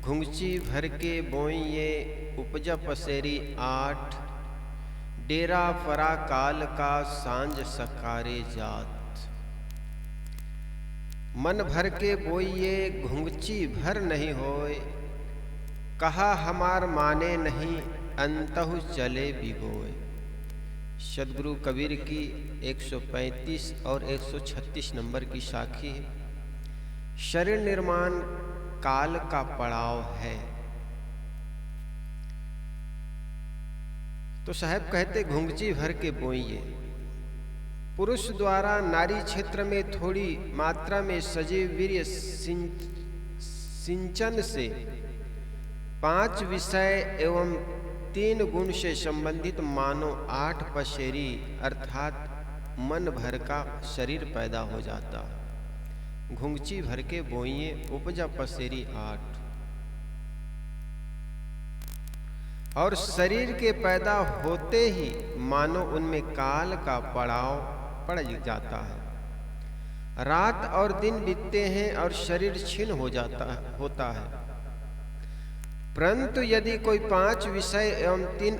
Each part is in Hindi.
घुंघची भर के बोइये उपजा पसेरी आठ। डेरा फरा काल का सांझ सकारे जात। मन भर के बोइये घुंघची भर नहीं होए। कहा हमार माने नहीं अंतहु चले बिगोए। सदगुरु कबीर की 135 और 136 नंबर की साखी है। शरीर निर्माण काल का पड़ाव है। तो साहब कहते घुंघची भर के बोइये। पुरुष द्वारा नारी क्षेत्र में थोड़ी मात्रा में सजीव वीर्य सिंचन से 5 विषय एवं 3 गुण से संबंधित मानो 8 पसेरी अर्थात मन भर का शरीर पैदा हो जाता है। घुंघची भर के बोइये उपजा पसेरी 8। और शरीर के पैदा होते ही मानो उनमें काल का पड़ाव पड़ जाता है। रात और दिन बीतते हैं और शरीर क्षीण होता है। परंतु यदि कोई 5 विषय एवं 3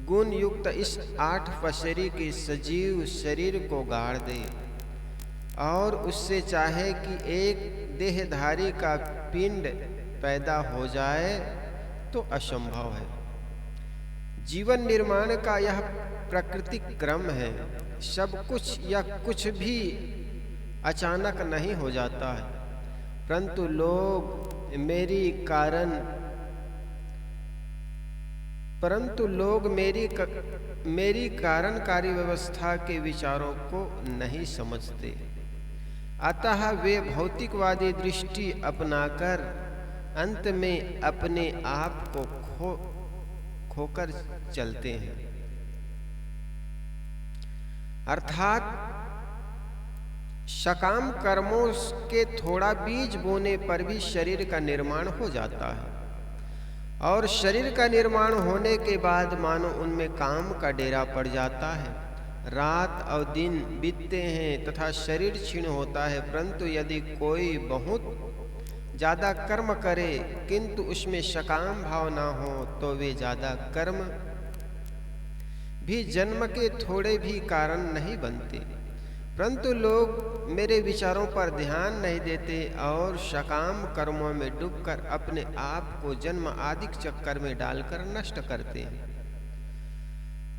गुण युक्त इस 8 पसेरी के सजीव शरीर को गाड़ दे और उससे चाहे कि एक देहधारी का पिंड पैदा हो जाए तो असंभव है। जीवन निर्माण का यह प्राकृतिक क्रम है। सब कुछ या कुछ भी अचानक नहीं हो जाता है, परंतु लोग मेरी कारणकारी व्यवस्था के विचारों को नहीं समझते। अतः वे भौतिकवादी दृष्टि अपनाकर अंत में अपने आप को खोकर चलते हैं। अर्थात सकाम कर्मों के थोड़ा बीज बोने पर भी शरीर का निर्माण हो जाता है और शरीर का निर्माण होने के बाद मानो उनमें काम का डेरा पड़ जाता है। रात और दिन बीतते हैं तथा शरीर क्षीण होता है। परंतु यदि कोई बहुत ज्यादा कर्म करे किंतु उसमें सकाम भाव ना हो तो वे ज्यादा कर्म भी जन्म के थोड़े भी कारण नहीं बनते। परंतु लोग मेरे विचारों पर ध्यान नहीं देते और सकाम कर्मों में डूबकर अपने आप को जन्म आदि चक्कर में डालकर नष्ट करते हैं।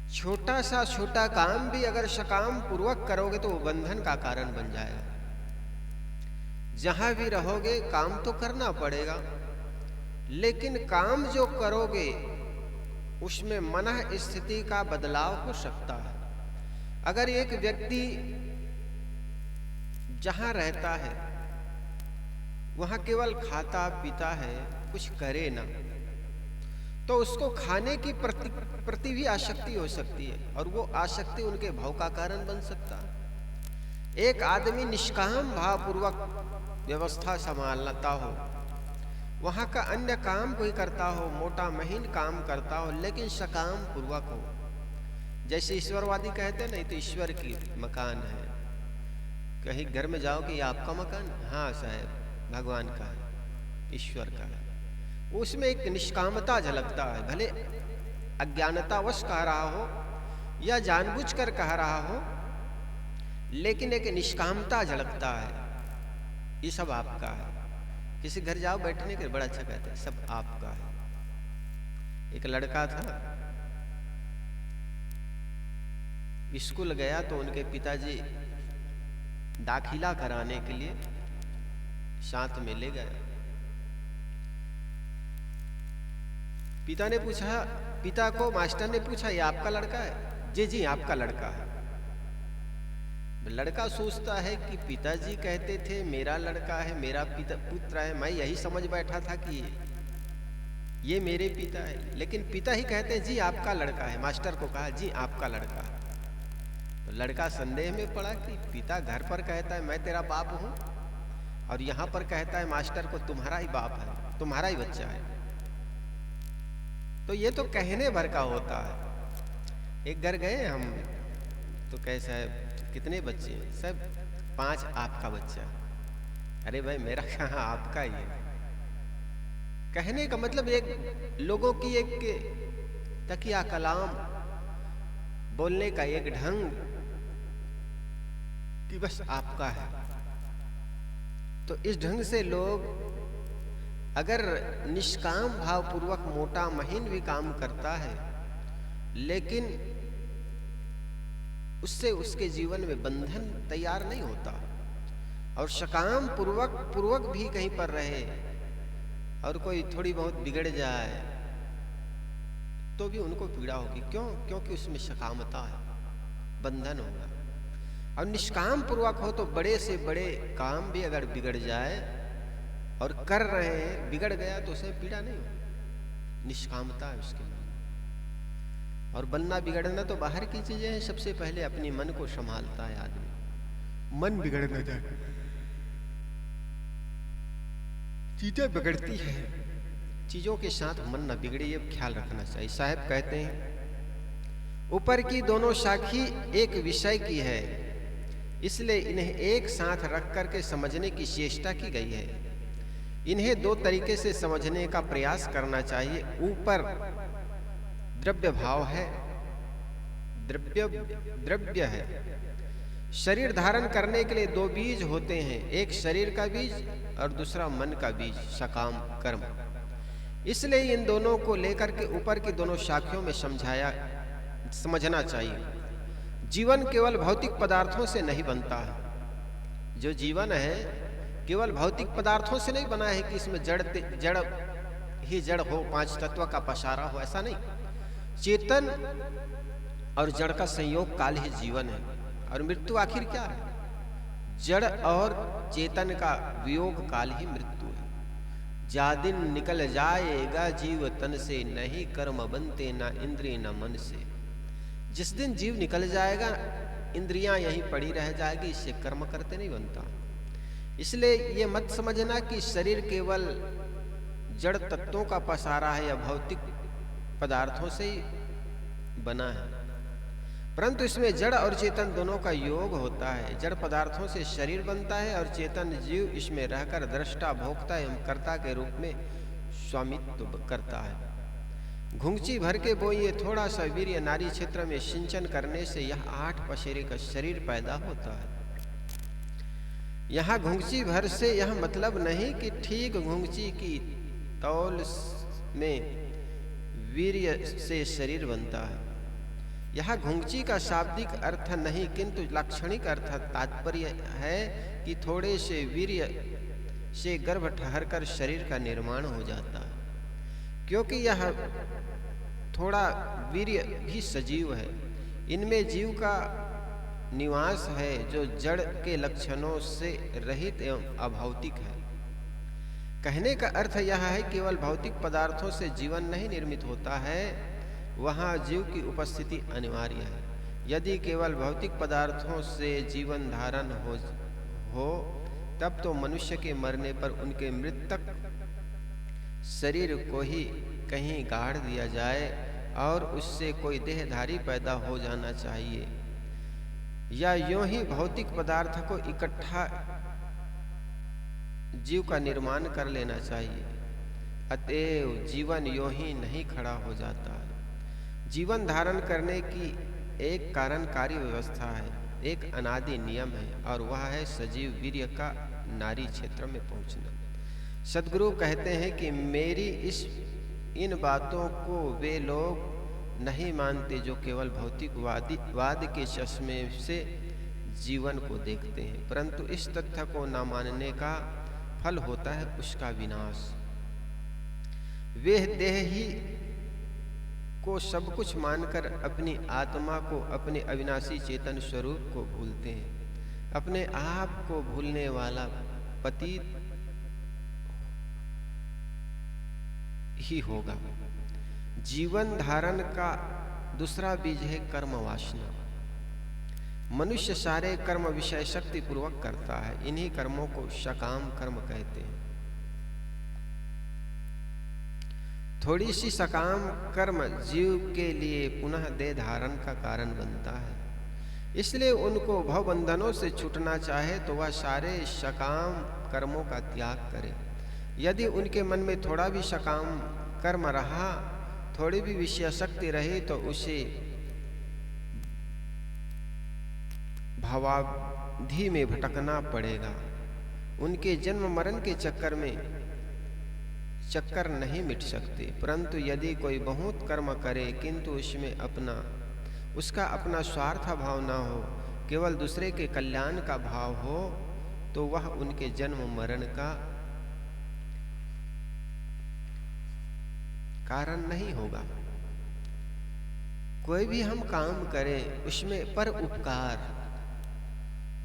छोटा सा छोटा काम भी अगर सकाम पूर्वक करोगे तो वो बंधन का कारण बन जाएगा। जहां भी रहोगे काम तो करना पड़ेगा, लेकिन काम जो करोगे उसमें मन स्थिति का बदलाव हो सकता है। अगर एक व्यक्ति जहां रहता है वहां केवल खाता पीता है, कुछ करे ना, तो उसको खाने की प्रति भी आसक्ति हो सकती है और वो आसक्ति उनके भाव का कारण बन सकता है। एक आदमी निष्काम भाव पूर्वक व्यवस्था संभालता हो, वहां का अन्य काम कोई करता हो, मोटा महीन काम करता हो, लेकिन सकाम पूर्वक हो। जैसे ईश्वरवादी कहते नहीं तो ईश्वर की मकान है। कहीं घर में जाओ कि ये आपका मकान? हाँ साहब, भगवान का है, ईश्वर का है। उसमें एक निष्कामता झलकता है। भले अज्ञानतावश कह रहा हो या जानबूझकर कह रहा हो, लेकिन एक निष्कामता झलकता है। ये सब आपका है। किसी घर जाओ बैठने के बड़ा अच्छा कहते हैं, सब आपका है। एक लड़का था, स्कूल गया तो उनके पिताजी दाखिला कराने के लिए साथ में ले गए। पिता को मास्टर ने पूछा, ये आपका लड़का है? जी जी आपका लड़का है। लड़का सोचता है कि पिताजी कहते थे मेरा लड़का है, मेरा पुत्र है, मैं यही समझ बैठा था कि ये मेरे पिता है, लेकिन पिता ही कहते हैं जी आपका लड़का है। मास्टर को कहा जी आपका लड़का है। तो लड़का संदेह में पड़ा कि पिता घर पर कहता है मैं तेरा बाप हूं और यहाँ पर कहता है मास्टर को तुम्हारा ही बाप है, तुम्हारा ही बच्चा है। तो ये तो कहने भर का होता है। एक घर गए हम तो कैसा है, कितने बच्चे हैं? सब 5 आपका बच्चा। अरे भाई मेरा कहाँ, आपका ही है। कहने का मतलब एक लोगों की एक तकिया कलाम, बोलने का एक ढंग कि बस आपका है। तो इस ढंग से लोग अगर निष्काम भावपूर्वक मोटा महीन भी काम करता है, लेकिन उससे उसके जीवन में बंधन तैयार नहीं होता, और सकाम पूर्वक भी कहीं पर रहे और कोई थोड़ी बहुत बिगड़ जाए तो भी उनको पीड़ा होगी। क्यों? क्योंकि उसमें सकामता है, बंधन होगा। और निष्काम पूर्वक हो तो बड़े से बड़े काम भी अगर बिगड़ जाए और कर रहे हैं, बिगड़ गया तो उसे पीड़ा नहीं होगी, निष्कामता है उसके मन। और बनना बिगड़ना तो बाहर की चीजें हैं, सबसे पहले अपनी मन को संभालता है आदमी। मन बिगड़ न जाए, चीजें बिगड़ती है, चीजों के साथ मन न बिगड़े, ये ख्याल रखना चाहिए। साहब कहते हैं ऊपर की दोनों साखी एक विषय की है, इसलिए इन्हें एक साथ रख करके समझने की चेष्टा की गई है। इन्हें दो तरीके से समझने का प्रयास करना चाहिए। ऊपर द्रव्य भाव है, द्रव्य है। शरीर धारण करने के लिए दो बीज होते हैं, एक शरीर का बीज और दूसरा मन का बीज, सकाम कर्म। इसलिए इन दोनों को लेकर के ऊपर की दोनों शाखियों में समझना चाहिए। जीवन केवल भौतिक पदार्थों से नहीं बनता है। जो जीवन है केवल भौतिक पदार्थों से नहीं बना है कि इसमें जड़ ही जड़ हो, पांच तत्व का पसारा हो, ऐसा नहीं। चेतन और जड़ का संयोग काल ही जीवन है। और मृत्यु आखिर क्या है? जड़ और चेतन का वियोग काल ही मृत्यु है। जा दिन निकल जाएगा जीव तन से, नहीं कर्म बनते ना इंद्रिय ना मन से। जिस दिन जीव निकल जाएगा, इंद्रियां यहीं पड़ी रह जाएगी, इससे कर्म करते नहीं बनता। इसलिए ये मत समझना कि शरीर केवल जड़ तत्वों का पसारा है या भौतिक पदार्थों से ही बना है, परंतु इसमें जड़ और चेतन दोनों का योग होता है। जड़ पदार्थों से शरीर बनता है और चेतन जीव इसमें रहकर दृष्टा, भोक्ता एवं कर्ता के रूप में स्वामित्व करता है। घुंघची भर के बोइए थोड़ा सा वीर्य नारी क्षेत्र में सिंचन करने से यह 8 पसेरे का शरीर पैदा होता है। यहाँ घुंघची भर से यह मतलब नहीं कि ठीक घुंघची की तौल में वीर्य से शरीर बनता है। यह घुंघची का शाब्दिक अर्थ नहीं, किंतु लाक्षणिक अर्थ तात्पर्य है कि थोड़े से वीर्य से गर्भ ठहरकर शरीर का निर्माण हो जाता है। क्योंकि यह थोड़ा वीर्य भी सजीव है, इनमें जीव का निवास है जो जड़ के लक्षणों से रहित एवं अभौतिक है। कहने का अर्थ यह है केवल भौतिक पदार्थों से जीवन नहीं निर्मित होता है, वहाँ जीव की उपस्थिति अनिवार्य है। यदि केवल भौतिक पदार्थों से जीवन धारण हो तब तो मनुष्य के मरने पर उनके मृतक शरीर को ही कहीं गाड़ दिया जाए और उससे कोई देहधारी पैदा हो जाना चाहिए, या यूं ही भौतिक पदार्थ को इकट्ठा जीव का निर्माण कर लेना चाहिए। अतएव जीवन यूं ही नहीं खड़ा हो जाता है। जीवन धारण करने की एक कारणकारी व्यवस्था है, एक अनादि नियम है, और वह है सजीव वीर्य का नारी क्षेत्र में पहुंचना। सद्गुरु कहते हैं कि मेरी इन बातों को वे लोग नहीं मानते जो केवल भौतिकवाद के चश्मे से जीवन को देखते हैं, परंतु इस तथ्य को न मानने का फल होता है उसका विनाश। वे देह ही को सब कुछ मानकर अपनी आत्मा को, अपने अविनाशी चेतन स्वरूप को भूलते हैं। अपने आप को भूलने वाला पतित ही होगा। जीवन धारण का दूसरा बीज है कर्म वासना। मनुष्य सारे कर्म विषय शक्ति पूर्वक करता है। इन्हीं कर्मों को सकाम कर्म कहते हैं। थोड़ी सी सकाम कर्म जीव के लिए पुनः देह धारण का कारण बनता है। इसलिए उनको भवबंधनों से छूटना चाहे तो वह सारे सकाम कर्मों का त्याग करे। यदि उनके मन में थोड़ा भी सकाम कर्म रहा, थोड़ी भी विषयासक्ति रही, तो उसे भावाब्धि में भटकना पड़ेगा। उनके जन्म मरण के चक्कर नहीं मिट सकते। परंतु यदि कोई बहुत कर्म करे किंतु उसका अपना स्वार्थ भाव ना हो, केवल दूसरे के कल्याण का भाव हो, तो वह उनके जन्म मरण का कारण नहीं होगा। कोई भी हम काम करें उसमें पर उपकार,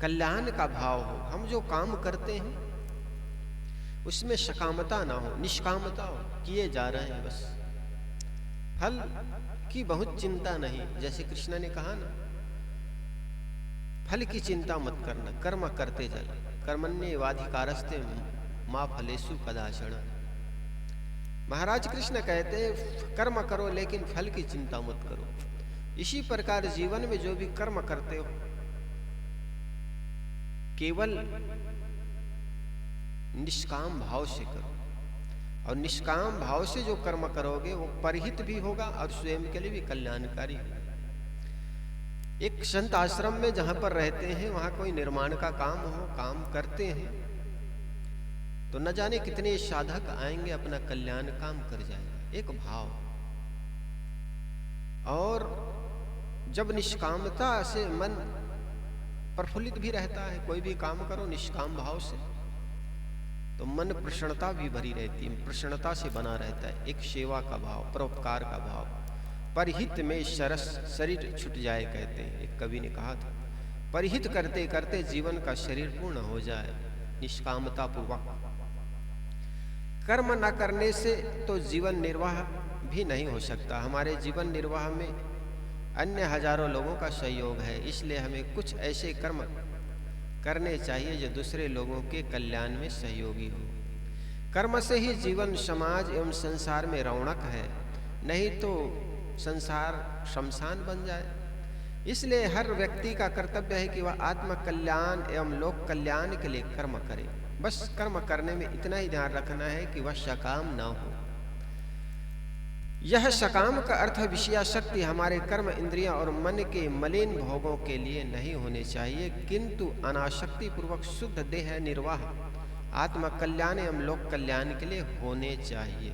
कल्याण का भाव हो। हम जो काम करते हैं उसमें सकामता ना हो, निष्कामता हो, किए जा रहे हैं बस, फल की बहुत चिंता नहीं। जैसे कृष्ण ने कहा ना, फल की चिंता मत करना, कर्म करते चल, कर्मण्येवाधिकारस्ते मा फलेषु कदाचन। महाराज कृष्ण कहते हैं कर्म करो लेकिन फल की चिंता मत करो। इसी प्रकार जीवन में जो भी कर्म करते हो केवल निष्काम भाव से करो, और निष्काम भाव से जो कर्म करोगे वो परहित भी होगा और स्वयं के लिए भी कल्याणकारी होगा। एक संत आश्रम में जहां पर रहते हैं वहां कोई निर्माण का काम करते हैं, तो न जाने कितने साधक आएंगे, अपना कल्याण काम कर जाएगा, एक भाव। और जब निष्कामता से मन प्रफुल्लित भी रहता है, कोई भी काम करो निष्काम भाव से, तो मन प्रसन्नता भी भरी रहती है, प्रसन्नता से बना रहता है। एक सेवा का भाव, परोपकार का भाव, परहित में सरस शरीर छूट जाए कहते हैं, एक कवि ने कहा था। परहित करते करते जीवन का शरीर पूर्ण हो जाए, निष्कामता पूर्वक। कर्म न करने से तो जीवन निर्वाह भी नहीं हो सकता। हमारे जीवन निर्वाह में अन्य हजारों लोगों का सहयोग है, इसलिए हमें कुछ ऐसे कर्म करने चाहिए जो दूसरे लोगों के कल्याण में सहयोगी हो। कर्म से ही जीवन, समाज एवं संसार में रौनक है, नहीं तो संसार शमशान बन जाए। इसलिए हर व्यक्ति का कर्तव्य है कि वह आत्म कल्याण एवं लोक कल्याण के लिए कर्म करे। बस कर्म करने में इतना ही ध्यान रखना है कि वह सकाम ना हो। यह सकाम का अर्थ विषयासक्ति हमारे कर्म, इंद्रियां और मन के मलिन भोगों के लिए नहीं होने चाहिए, किंतु अनासक्ति पूर्वक शुद्ध देह निर्वाह आत्म कल्याण एवं लोक कल्याण के लिए होने चाहिए।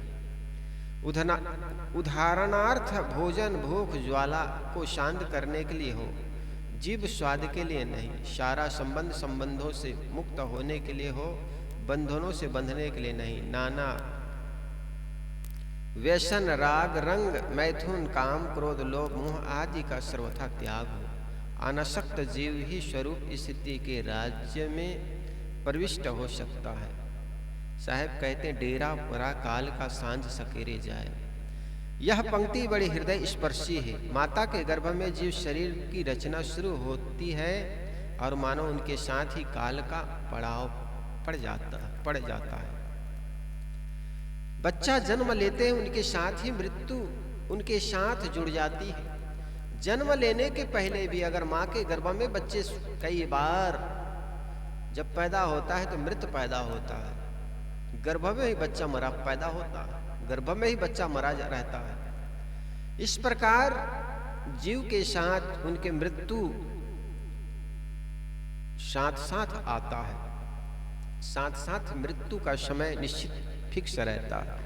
उदाहरणार्थ भोजन भूख ज्वाला को शांत करने के लिए हो, जीव स्वाद के लिए नहीं। सारा संबंधों से मुक्त होने के लिए हो, बंधनों से बंधने के लिए नहीं। नाना व्यसन, राग, रंग, मैथुन, काम, क्रोध, लोभ, मोह आदि का सर्वथा त्याग हो। अनासक्त जीव ही स्वरूप स्थिति के राज्य में प्रविष्ट हो सकता है। साहब कहते हैं, डेरा परा काल का सांझ सकेरे जाए। यह पंक्ति बड़ी हृदय स्पर्शी है। माता के गर्भ में जीव शरीर की रचना शुरू होती है और मानो उनके साथ ही काल का पड़ाव पड़ जाता है। बच्चा जन्म लेते हैं, उनके साथ ही मृत्यु उनके साथ जुड़ जाती है। जन्म लेने के पहले भी अगर माँ के गर्भ में बच्चे कई बार जब पैदा होता है तो मृत पैदा होता है, गर्भ में ही बच्चा मरा पैदा होता है, गर्भ में ही बच्चा मरा रहता है। इस प्रकार जीव के साथ उनके मृत्यु साथ साथ आता है, साथ साथ मृत्यु का समय निश्चित फिक्स रहता है।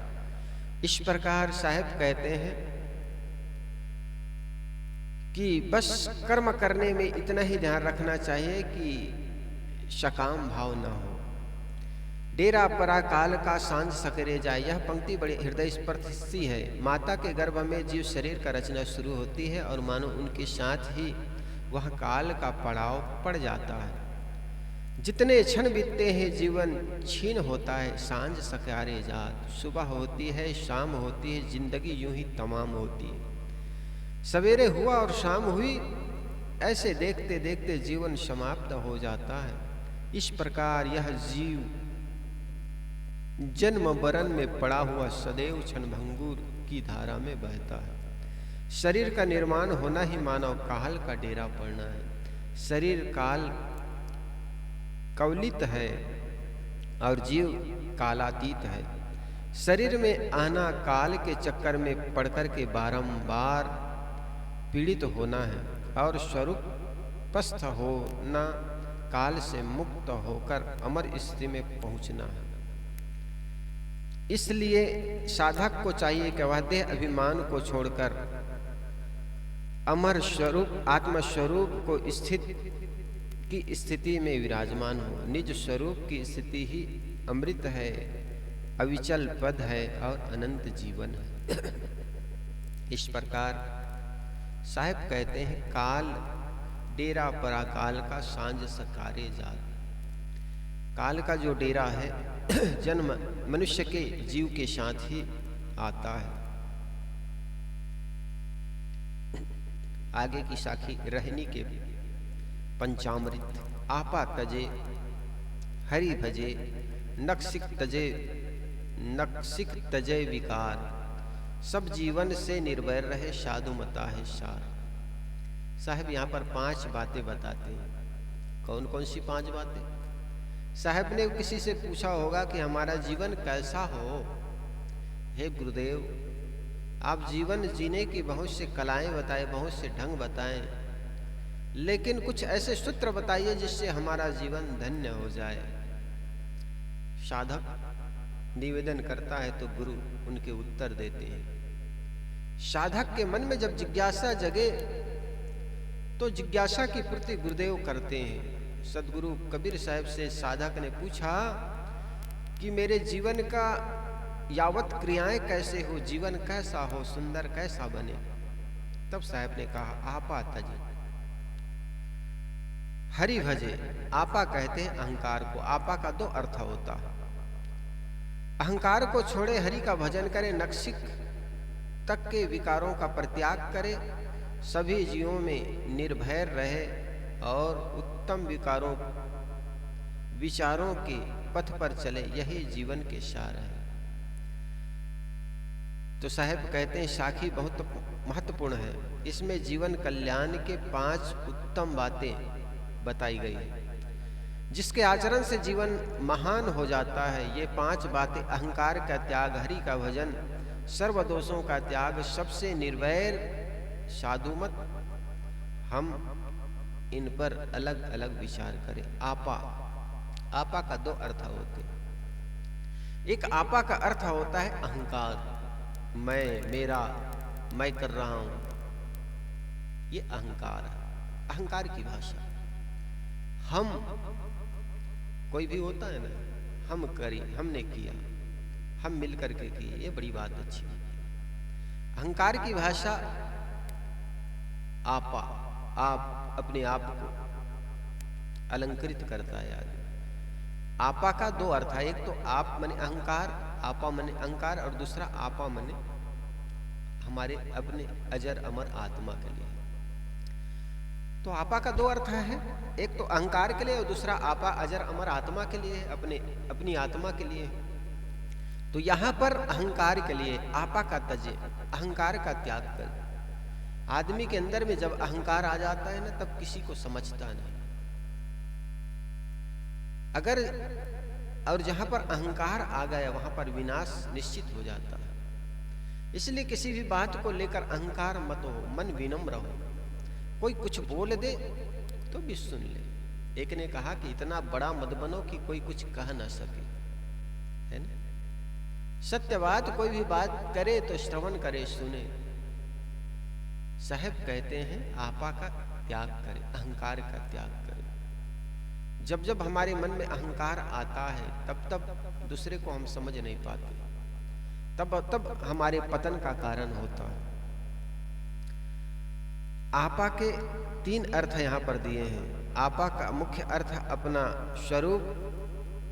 इस प्रकार साहब कहते हैं कि बस कर्म करने में इतना ही ध्यान रखना चाहिए कि सकाम भाव न हो। डेरा परा काल का सांझ सकेरे जाए। यह पंक्ति बड़ी हृदय स्पर्शी है। माता के गर्भ में जीव शरीर का रचना शुरू होती है और मानो उनके साथ ही वह काल का पड़ाव पड़ जाता है। जितने क्षण बीतते हैं जीवन छीन होता है, सांझ सकारे जात। सुबह होती है, शाम होती है, जिंदगी यूं ही तमाम होती है। सवेरे हुआ और शाम हुई, ऐसे देखते देखते जीवन समाप्त हो जाता है। इस प्रकार यह जीव जन्म मरण में पड़ा हुआ सदैव क्षणभंगुर की धारा में बहता है। शरीर का निर्माण होना ही मानव काल का डेरा पड़ना है। शरीर काल कवलित है और जीव कालातीत है। शरीर में आना काल के चक्कर में पड़कर के बारंबार पीड़ित होना है और स्वरूप पस्थ होना, काल से मुक्त होकर अमर स्थिति में पहुंचना है। इसलिए साधक को चाहिए कि वह देह अभिमान को छोड़कर अमर स्वरूप आत्म स्वरूप को की स्थिति में विराजमान हो। निज स्वरूप की स्थिति ही अमृत है, अविचल पद है और अनंत जीवन है। इस प्रकार साहब कहते हैं, काल डेरा पराकाल का सांझ सकारे जाल। काल का जो डेरा है जन्म मनुष्य के जीव के साथ ही आता है। आगे की साखी रहनी के पंचामृत। आपा तजे हरि भजे, नक्सिक तजे विकार, सब जीवन से निर्भय रहे, साधु मता है सार। साहब यहाँ पर 5 बातें बताते हैं। कौन कौन सी 5 बातें? साहब ने किसी से पूछा होगा कि हमारा जीवन कैसा हो। हे गुरुदेव, आप जीवन जीने की बहुत से कलाएं बताएं, बहुत से ढंग बताएं, लेकिन कुछ ऐसे सूत्र बताइए जिससे हमारा जीवन धन्य हो जाए। साधक निवेदन करता है तो गुरु उनके उत्तर देते हैं। साधक के मन में जब जिज्ञासा जगे तो जिज्ञासा की पूर्ति गुरुदेव करते हैं। सदगुरु कबीर साहब से साधक ने पूछा कि मेरे जीवन का यावत क्रियाएं कैसे हो, जीवन कैसा हो, सुंदर कैसा बने। तब साहब ने कहा, आपा तजे हरि भजे। आपा कहते हैं अहंकार को। आपा का 2 अर्थ होता है। अहंकार को छोड़े, हरि का भजन करे, नक्सिक तक के विकारों का परित्याग करे, सभी जीवों में निर्भय रहे और उत्तम विचारों के पथ पर चले, यही जीवन के सार है। तो साहब कहते हैं साखी बहुत महत्वपूर्ण है। इसमें जीवन कल्याण के 5 उत्तम बातें बताई गई है, जिसके आचरण से जीवन महान हो जाता है। ये 5 बातें: अहंकार का त्याग, हरि का भजन, सर्व दोषों का त्याग, सबसे निर्वैर, साधुमत। हम इन पर अलग अलग विचार करें। आपा का 2 अर्थ होते हैं। एक आपा का अर्थ होता है अहंकार, मैं, मेरा, मैं कर रहा हूं, ये अहंकार है। अहंकार की भाषा। हम, कोई भी होता है ना, हम करी, हमने किया, हम मिल करके किए, ये बड़ी बात अच्छी है। अहंकार की भाषा आपा, आप अपने आप को अलंकृत करता है आदमी। आपा का 2 अर्थ है। एक तो आप मने अहंकार, आपा मने अहंकार, और दूसरा आपा मने हमारे अपने अजर अमर आत्मा के लिए। तो आपा का 2 अर्थ है। एक तो अहंकार के लिए और दूसरा आपा अजर अमर आत्मा के लिए, अपनी आत्मा के लिए। तो यहां पर अहंकार के लिए आपा का तजे, अहंकार का त्याग कर। आदमी के अंदर में जब अहंकार आ जाता है ना, तब किसी को समझता नहीं। अगर और जहां पर अहंकार आ गया वहां पर विनाश निश्चित हो जाता है। इसलिए किसी भी बात को लेकर अहंकार मत हो, मन विनम्र हो। कोई कुछ बोल दे तो भी सुन ले। एक ने कहा कि इतना बड़ा मत बनो कि कोई कुछ कह ना सके, है ना। सत्य बात, कोई भी बात करे तो श्रवण करे, सुने। साहब कहते हैं आपा का त्याग करें, अहंकार का त्याग करें। जब जब हमारे मन में अहंकार आता है तब तब दूसरे को हम समझ नहीं पाते, तब हमारे पतन का कारण होता है। आपा के 3 अर्थ यहाँ पर दिए हैं। आपा का मुख्य अर्थ अपना स्वरूप,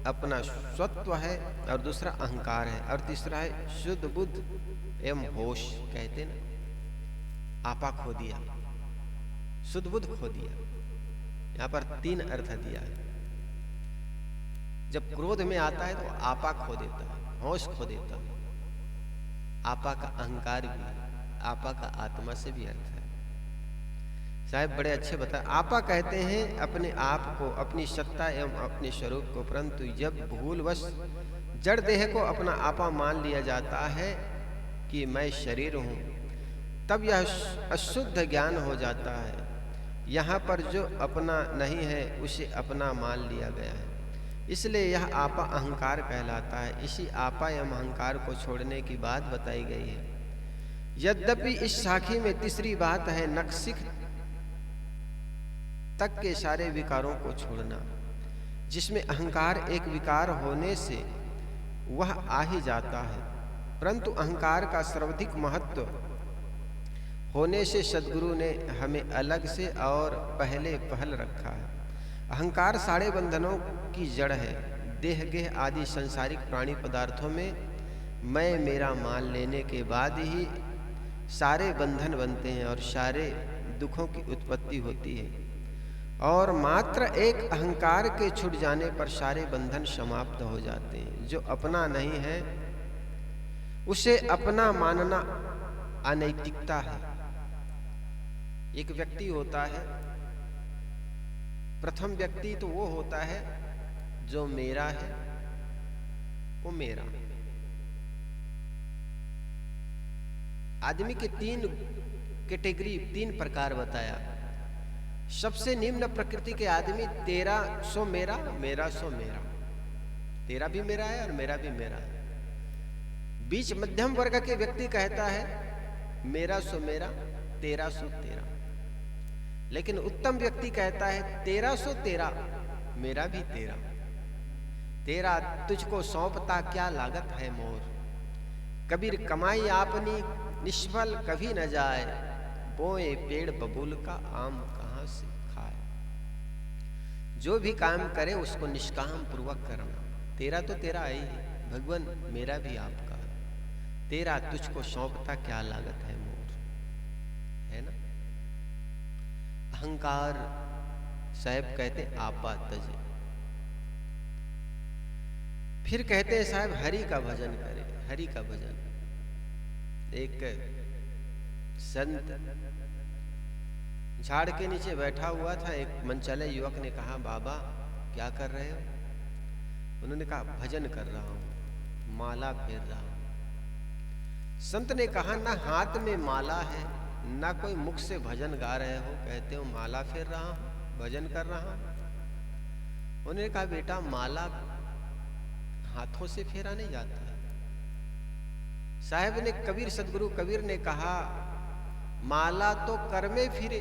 अपना स्वत्व है, और दूसरा अहंकार है, और तीसरा है शुद्ध बुद्ध एवं होश। कहते ना, आपा खो दिया, शुद्ध बुद्ध खो दिया। यहाँ पर 3 अर्थ दिया है। जब क्रोध में आता है तो आपा खो देता है, होश खो देता है। आपा का अहंकार भी, आपा का आत्मा से भी अर्थ है। साहब बड़े अच्छे बताए। आपा कहते हैं अपने आप को, अपनी सत्ता एवं अपने स्वरूप को, परंतु जब भूलवश जड़ देह को अपना आपा मान लिया जाता है कि मैं शरीर हूँ, तब यह अशुद्ध ज्ञान हो जाता है। यहाँ पर जो अपना नहीं है उसे अपना मान लिया गया है, इसलिए यह आपा अहंकार कहलाता है। इसी आपा एवं अहंकार को छोड़ने की बात बताई गई है। यद्यपि इस साखी में तीसरी बात है नखशिख तक के सारे विकारों को छोड़ना, जिसमें अहंकार एक विकार होने से वह आ ही जाता है, परंतु अहंकार का सर्वाधिक महत्व होने से सद्गुरु ने हमें अलग से और पहले पहल रखा है। अहंकार सारे बंधनों की जड़ है। देह गेह आदि संसारिक प्राणी पदार्थों में मैं मेरा मान लेने के बाद ही सारे बंधन बनते हैं और सारे दुखों की उत्पत्ति होती है, और मात्र एक अहंकार के छूट जाने पर सारे बंधन समाप्त हो जाते हैं। जो अपना नहीं है उसे अपना मानना अनैतिकता है। एक व्यक्ति होता है, प्रथम व्यक्ति तो वो होता है जो मेरा है, वो मेरा। आदमी के तीन कैटेगरी, तीन प्रकार बताया। सबसे निम्न प्रकृति के आदमी तेरा सो मेरा, मेरा सो मेरा, तेरा भी मेरा है और मेरा भी मेरा है। बीच मध्यम वर्ग के व्यक्ति कहता है मेरा सो मेरा, तेरा सो तेरा। लेकिन उत्तम व्यक्ति कहता है तेरा सो तेरा, मेरा भी तेरा। तेरा तुझको सौंपता क्या लागत है मोर, कबीर कमाई आपनी निष्फल कभी न जाए, बोए पेड़ बबूल का आम कहाँ से खाए। जो भी काम करे उसको निष्काम पूर्वक करना। तेरा तो तेरा है ही भगवान, मेरा भी आपका। तेरा तुझको सौंपता क्या लागत है मोर, है ना। अहंकार साहब कहते आपा तजे। फिर कहते हैं साहब हरि का भजन करें, हरि का भजन। एक संत झाड़ के नीचे बैठा हुआ था। एक मनचले युवक ने कहा बाबा क्या कर रहे हो? उन्होंने कहा भजन कर रहा हूं, माला फेर रहा हूं। संत ने कहा ना हाथ में माला है, ना कोई मुख से भजन गा रहे हो, कहते हो माला फेर रहा हूं, भजन कर रहा हूं। उन्होंने कहा बेटा माला हाथों से फेरा नहीं जाता है। साहब ने कबीर, सदगुरु कबीर ने कहा माला तो कर में फिरे,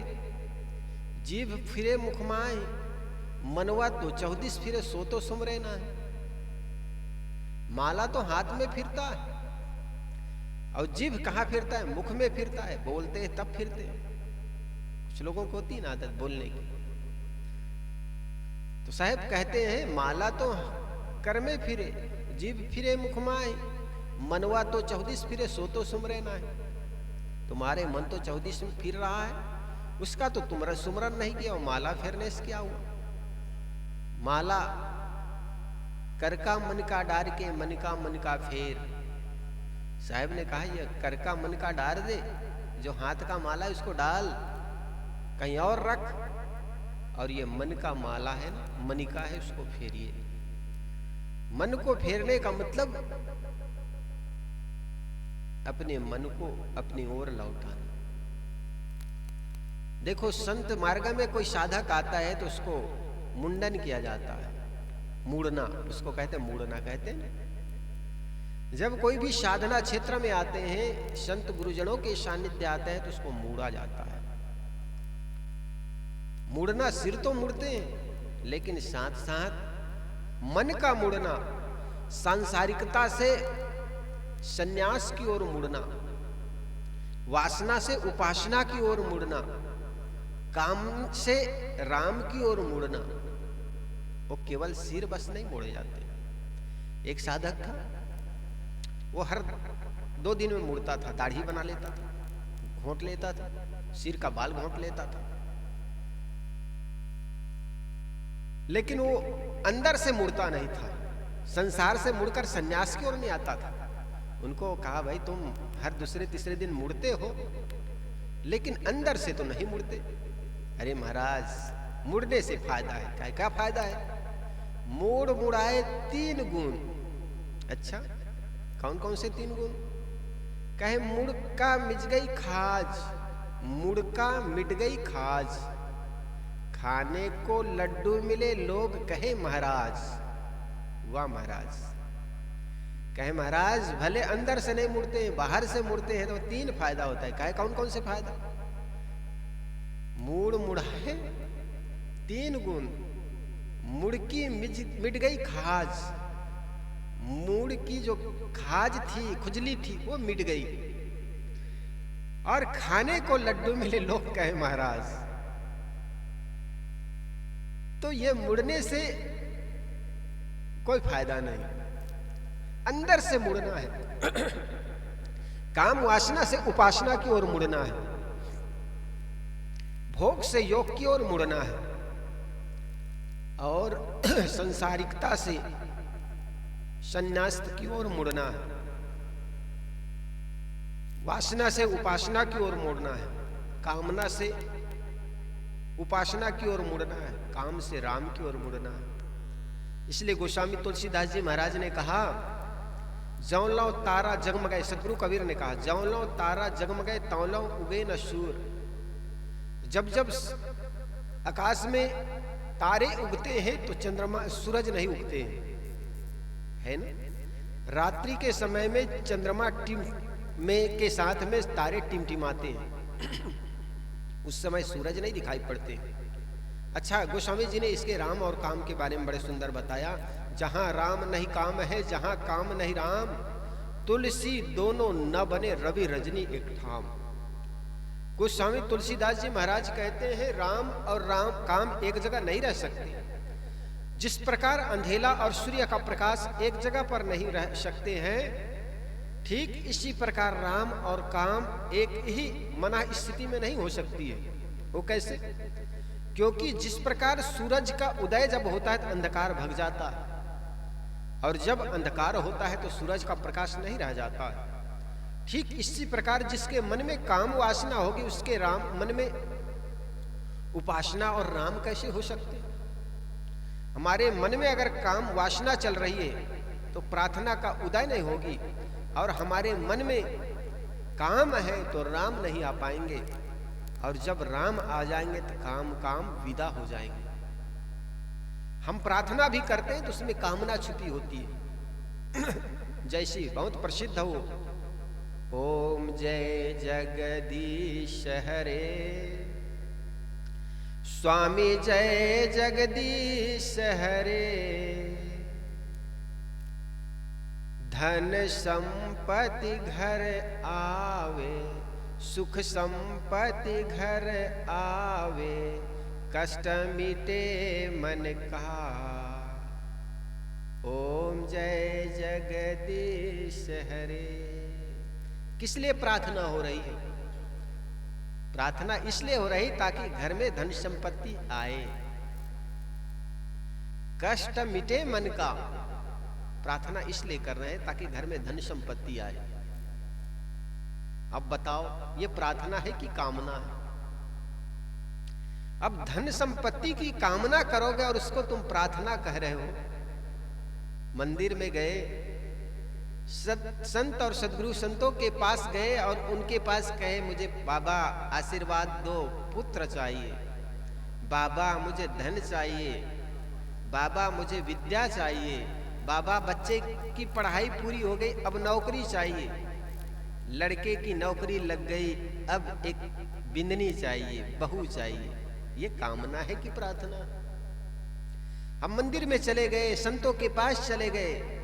जीभ फिरे मुख माए, मनवा तो 34 फिरे सो तो सुमरे ना है। माला तो हाथ में फिरता है और जीभ कहाँ फिरता है? मुख में फिरता है। बोलते हैं तब फिरते हैं। कुछ लोगों को होती ना आदत बोलने की। तो साहब कहते हैं माला तो कर में फिरे, जीभ फिरे मुख माए, मनवा तो 34 फिरे सो तो सुमरे ना है। तुम्हारे मन तो 34 में फिर रहा है, उसका तो तुम्हारा सुमरन नहीं किया। माला फेरने से क्या हुआ? माला कर का मन का डार के, मन का मन का फेर। साहब ने कहा ये कर का मन का डार दे, जो हाथ का माला है उसको डाल कहीं और रख, और ये मन का माला है ना, मनिका है, उसको फेरिए। मन को फेरने का मतलब अपने मन को अपनी ओर लौटाना। देखो संत मार्ग में कोई साधक आता है तो उसको मुंडन किया जाता है, मूड़ना, उसको कहते हैं मूड़ना कहते हैं। जब कोई भी साधना क्षेत्र में आते हैं, संत गुरुजनों के सानिध्य आते हैं तो उसको मूड़ा जाता है। मुड़ना, सिर तो मुड़ते हैं, लेकिन साथ साथ मन का मुड़ना, सांसारिकता से सन्यास की ओर मुड़ना, वासना से उपासना की ओर मुड़ना, काम से राम की ओर मुड़ना। वो केवल सिर बस नहीं मोड़े जाते। एक साधक था, वो हर 2 दिन में मुड़ता था, दाढ़ी बना लेता था, घोंट लेता था, सिर का बाल घोंट लेता था, लेकिन वो अंदर से मुड़ता नहीं था। संसार से मुड़कर सन्यास की ओर नहीं आता था। उनको कहा भाई तुम हर दूसरे तीसरे दिन मुड़ते हो, लेकिन अंदर से तो नहीं मुड़ते। अरे महाराज मुड़ने से फायदा है। क्या फायदा है? मूड़ मुड़ाए 3 गुण, अच्छा, कौन कौन से 3 गुण? कहे मुड़का मिट गई खाज, मुड़का मिट गई खाज, खाने को लड्डू मिले लोग कहे महाराज। वाह महाराज! कहे महाराज भले अंदर से नहीं मुड़ते हैं, बाहर से मुड़ते हैं तो 3 फायदा होता है। कहे कौन कौन से फायदा? मूड़ मुड़ाए 3 गुण, मुड़की मिट गई खाज, मूड़ की जो खाज थी, खुजली थी, वो मिट गई, और खाने को लड्डू मिले लोग कहे महाराज। तो ये मुड़ने से कोई फायदा नहीं, अंदर से मुड़ना है। काम वासना से उपासना की ओर मुड़ना है, भोग से योग की ओर मुड़ना है, और संसारिकता से संन्यास की ओर मुड़ना है। वासना से उपासना की ओर मुड़ना है, कामना से उपासना की ओर मुड़ना है, काम से राम की ओर मुड़ना है। इसलिए गोस्वामी तुलसीदास जी महाराज ने कहा, जौं लौ तारा जगमगाए, सदगुरु कबीर ने कहा, जौं लौ तारा जगमगाए तौं लौ उगे न सूर। जब जब आकाश में तारे उगते हैं तो चंद्रमा सूरज नहीं उगते हैं, है ना? रात्रि के समय में चंद्रमा में के साथ में तारे टिमटिमाते हैं, उस समय सूरज नहीं दिखाई पड़ते। अच्छा, गोस्वामी जी ने इसके राम और काम के बारे में बड़े सुंदर बताया। जहां राम नहीं काम है, जहां काम नहीं राम, तुलसी दोनों न बने रवि रजनी एक ठाम। गोस्वामी तुलसीदास जी महाराज कहते हैं, राम और राम काम एक जगह नहीं रह सकते। जिस प्रकार अंधेला और सूर्य का प्रकाश एक जगह पर नहीं रह सकते हैं, ठीक इसी प्रकार राम और काम एक ही मना स्थिति में नहीं हो सकती है। वो कैसे? क्योंकि जिस प्रकार सूरज का उदय जब होता है तो अंधकार भग जाता है, और जब अंधकार होता है तो सूरज का प्रकाश नहीं रह जाता है। ठीक इसी प्रकार जिसके मन में काम वासना होगी, उसके राम मन में उपासना और राम कैसे हो सकते? हमारे मन में अगर काम वासना चल रही है तो प्रार्थना का उदय नहीं होगी, और हमारे मन में काम है तो राम नहीं आ पाएंगे, और जब राम आ जाएंगे तो काम विदा हो जाएंगे। हम प्रार्थना भी करते हैं तो उसमें कामना छुपी होती है। जैसी बहुत प्रसिद्ध हो, ओम जय जगदीश हरे, स्वामी जय जगदीश हरे, धन संपत्ति घर आवे, सुख संपत्ति घर आवे, कष्ट मिटे मन का, ओम जय जगदीश हरे। किस लिए प्रार्थना हो रही है? प्रार्थना इसलिए हो रही ताकि घर में धन संपत्ति आए, कष्ट मिटे मन का। प्रार्थना इसलिए कर रहे हैं ताकि घर में धन संपत्ति आए। अब बताओ, ये प्रार्थना है कि कामना है? अब धन संपत्ति की कामना करोगे और उसको तुम प्रार्थना कह रहे हो। मंदिर में गए, संत और सदगुरु संतों के पास गए और उनके पास कहे, मुझे बाबा आशीर्वाद दो, पुत्र चाहिए, बाबा मुझे धन चाहिए, बाबा मुझे विद्या चाहिए, बाबा बच्चे की पढ़ाई पूरी हो गई, अब नौकरी चाहिए, लड़के की नौकरी लग गई, अब एक बिंदनी चाहिए, बहू चाहिए। ये कामना है कि प्रार्थना? हम मंदिर में चले गए, संतों के पास चले गए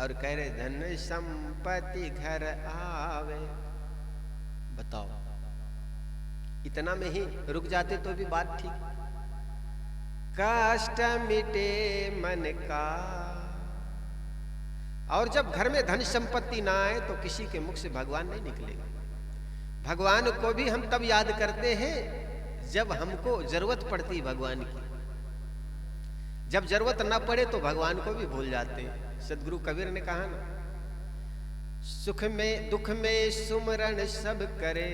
और कह रहे धन संपत्ति घर आवे। बताओ, इतना में ही रुक जाते तो भी बात ठीक। कष्ट मिटे मन का। और जब घर में धन संपत्ति ना आए तो किसी के मुख से भगवान नहीं निकलेगा। भगवान को भी हम तब याद करते हैं जब हमको जरूरत पड़ती भगवान की। जब जरूरत ना पड़े तो भगवान को भी भूल जाते हैं। सदगुरु कबीर ने कहा ना, सुख में दुख में सुमरण सब करे,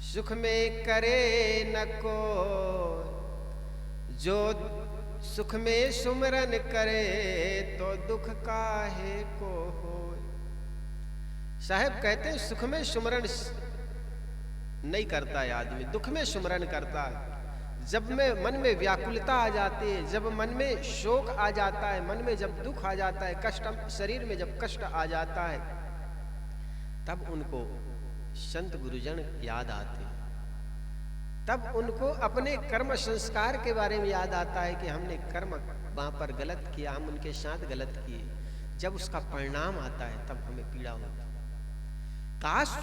सुख में करे न को, जो सुख में सुमरन करे तो दुख काहे को हो। साहब कहते हैं सुख में सुमरन नहीं करता है आदमी, दुख में सुमरन करता है। जब में मन में व्याकुलता आ जाती है, जब मन में शोक आ जाता है, मन में जब दुख आ जाता है, कष्ट शरीर में जब कष्ट आ जाता है, तब उनको संत गुरुजन याद आते हैं। तब उनको अपने कर्म संस्कार के बारे में याद आता है कि हमने कर्म वहां पर गलत किया, हम उनके साथ गलत किए। जब उसका परिणाम आता है तब हमें पीड़ा होती है। काश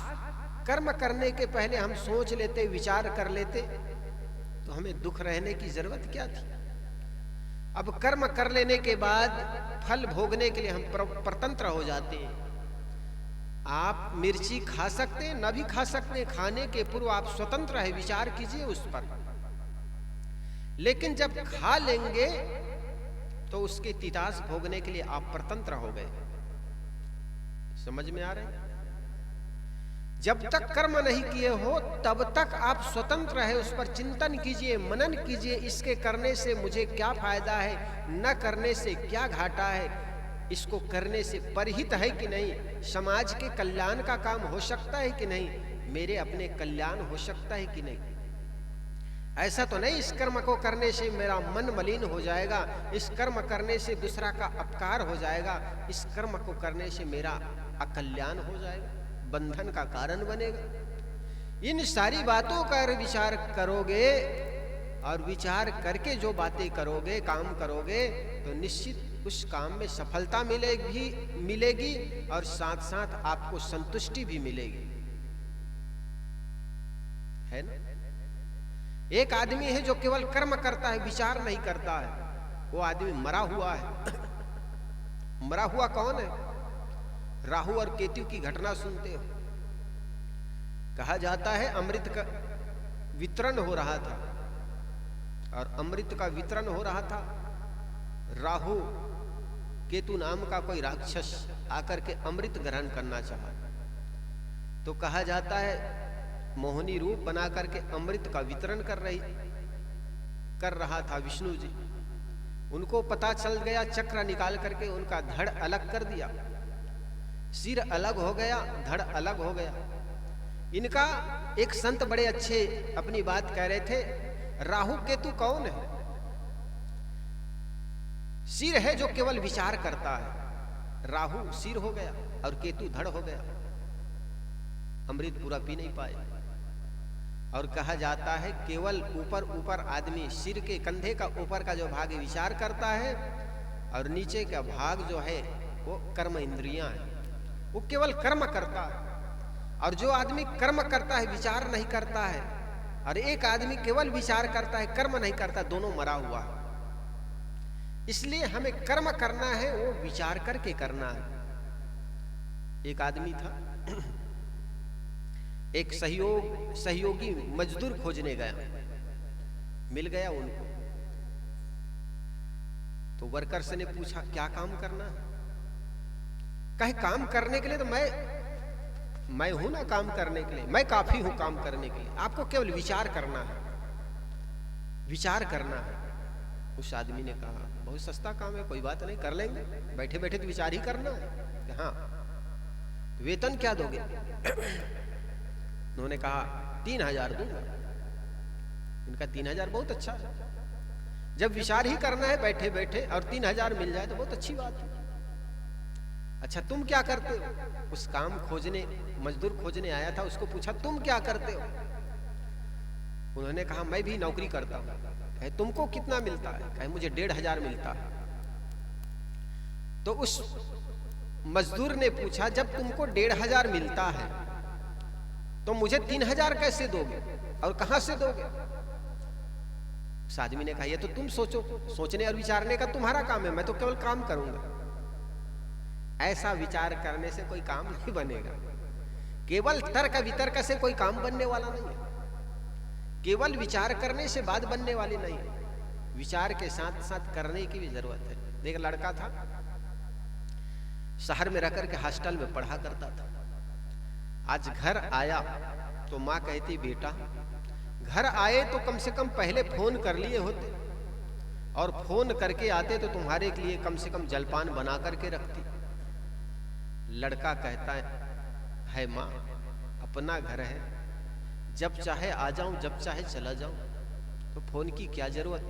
कर्म करने के पहले हम सोच लेते, विचार कर लेते, तो हमें दुख रहने की जरूरत क्या थी। अब कर्म कर लेने के बाद फल भोगने के लिए हम परतंत्र हो जाते हैं। आप मिर्ची खा सकते हैं, न भी खा सकते हैं, खाने के पूर्व आप स्वतंत्र है, विचार कीजिए उस पर। लेकिन जब खा लेंगे तो उसके तितास भोगने के लिए आप परतंत्र हो गए। समझ में आ रहे हैं? जब तक कर्म नहीं किए हो तब तक आप स्वतंत्र है, उस पर चिंतन कीजिए, मनन कीजिए, इसके करने से मुझे क्या फायदा है, न करने से क्या घाटा है, इसको करने से परहित है कि नहीं, समाज के कल्याण का काम हो सकता है कि नहीं, मेरे अपने कल्याण हो सकता है कि नहीं। ऐसा तो नहीं इस कर्म को करने से मेरा मन मलिन हो जाएगा, इस कर्म करने से दूसरा का अपकार हो जाएगा, इस कर्म को करने से मेरा अकल्याण हो जाएगा, बंधन का कारण बनेगा। इन सारी बातों का विचार करोगे और विचार करके जो बातें करोगे, काम करोगे, तो निश्चित उस काम में सफलता मिलेगी और साथ साथ आपको संतुष्टि भी मिलेगी, है ना। एक आदमी है जो केवल कर्म करता है, विचार नहीं करता है, वो आदमी मरा हुआ है। मरा हुआ कौन है? राहु और केतु की घटना सुनते हो। कहा जाता है अमृत का वितरण हो रहा था, और अमृत का वितरण हो रहा था, राहु केतु नाम का कोई राक्षस आकर के अमृत ग्रहण करना चाहा। तो कहा जाता है मोहिनी रूप बना करके अमृत का वितरण कर रहा था विष्णु जी। उनको पता चल गया, चक्र निकाल करके उनका धड़ अलग कर दिया, सिर अलग हो गया, धड़ अलग हो गया। इनका एक संत बड़े अच्छे अपनी बात कह रहे थे, राहु केतु कौन है? सिर है जो केवल विचार करता है, राहु सिर हो गया और केतु धड़ हो गया, अमृत पूरा पी नहीं पाए। और कहा जाता है केवल ऊपर आदमी सिर के कंधे का ऊपर का जो भाग विचार करता है, और नीचे का भाग जो है वो कर्म इंद्रियां है, वो केवल कर्म करता है। और जो आदमी कर्म करता है विचार नहीं करता है, और एक आदमी केवल विचार करता है कर्म नहीं करता, दोनों मरा हुआ है। इसलिए हमें कर्म करना है, वो विचार करके करना है। एक आदमी था, एक सहयोगी मजदूर खोजने गया, मिल गया उनको। तो वर्कर्स ने पूछा क्या काम करना है? कहे काम करने के लिए तो मैं हूं ना, काम करने के लिए मैं काफी हूं, काम करने के लिए आपको केवल विचार करना है, विचार करना है। उस आदमी ने कहा बहुत सस्ता काम है, कोई बात नहीं, कर लेंगे, बैठे बैठे तो विचार ही करना है। हाँ, वेतन क्या दोगे? उन्होंने कहा 3000 दूंगा। इनका 3000 बहुत अच्छा है, जब विचार ही करना है बैठे बैठे और 3000 मिल जाए तो बहुत अच्छी बात है। अच्छा तुम क्या करते हो? उस काम खोजने, मजदूर खोजने आया था, उसको पूछा तुम क्या करते हो? उन्होंने कहा मैं भी नौकरी करता हूं। कहे तुमको कितना मिलता है? कहे मुझे 1500 मिलता है। तो उस मजदूर ने पूछा जब तुमको 1500 मिलता है तो मुझे 3000 कैसे दोगे और कहां से दोगे? उस आदमी ने कहा ये तो तुम सोचो, सोचने और विचारने का तुम्हारा काम है, मैं तो केवल काम करूंगा। ऐसा विचार करने से कोई काम नहीं बनेगा, केवल तर्क वितर्क से कोई काम बनने वाला नहीं है, केवल विचार करने से बात बनने वाली नहीं है, विचार के साथ साथ करने की भी जरूरत है। एक लड़का था, शहर में रहकर के हॉस्टल में पढ़ा करता था। आज घर आया तो माँ कहती बेटा घर आए तो कम से कम पहले फोन कर लिए होते, और फोन करके आते तो तुम्हारे लिए कम से कम जलपान बना करके रखती। लड़का कहता है माँ, अपना घर है, जब चाहे आ जाऊं, जब चाहे चला जाऊं, तो फोन की क्या जरूरत।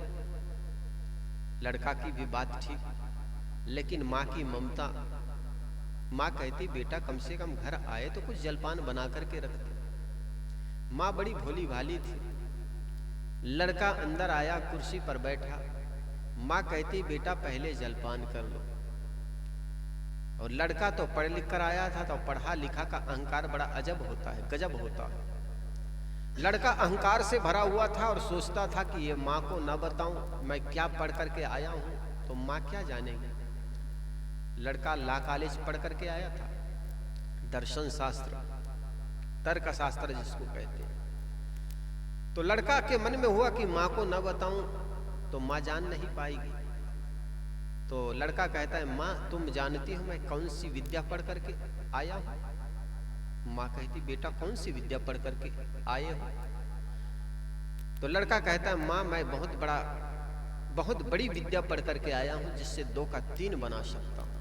लड़का की भी बात ठीक, लेकिन माँ की ममता। माँ कहती बेटा कम से कम घर आए तो कुछ जलपान बना करके रखते। माँ बड़ी भोली भाली थी। लड़का अंदर आया, कुर्सी पर बैठा। माँ कहती बेटा पहले जलपान कर लो। और लड़का तो पढ़ लिख कर आया था, तो पढ़ा लिखा का अहंकार बड़ा अजब होता है, गजब होता है। लड़का अहंकार से भरा हुआ था और सोचता था कि ये माँ को ना बताऊं मैं क्या पढ़ करके आया हूं, तो माँ क्या जानेगी। लड़का लॉ कॉलेज पढ़ करके आया था, दर्शन शास्त्र, तर्क शास्त्र जिसको कहते हैं। तो लड़का के मन में हुआ कि माँ को ना बताऊं तो माँ जान नहीं पाएगी। तो लड़का कहता है माँ तुम जानती हो मैं कौन सी विद्या पढ़ करके आया हूं। माँ कहती बेटा कौन सी विद्या पढ़ करके आए हो। तो लड़का कहता है माँ मैं बहुत बड़ी विद्या पढ़ करके आया हूं, जिससे 2 का 3 बना सकता हूं।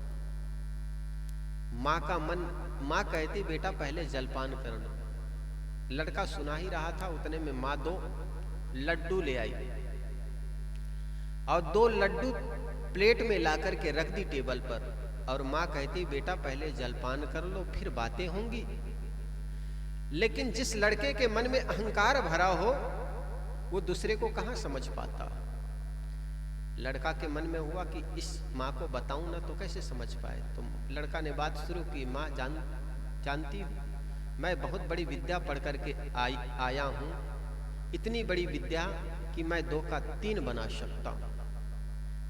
माँ कहती बेटा पहले जलपान कर लो। लड़का सुना ही रहा था, उतने में माँ 2 लड्डू ले आई और 2 लड्डू प्लेट में ला करके रख दी टेबल पर। और माँ कहती बेटा पहले जलपान कर लो, फिर बातें होंगी। लेकिन जिस लड़के के मन में अहंकार भरा हो वो दूसरे को कहां समझ पाता। लड़का के मन में हुआ कि इस माँ को बताऊं ना तो कैसे समझ पाए। तो लड़का ने बात शुरू की, माँ जानती हूँ मैं बहुत बड़ी विद्या पढ़ करके आया हूँ, इतनी बड़ी विद्या कि मैं 2 का 3 बना सकता हूँ।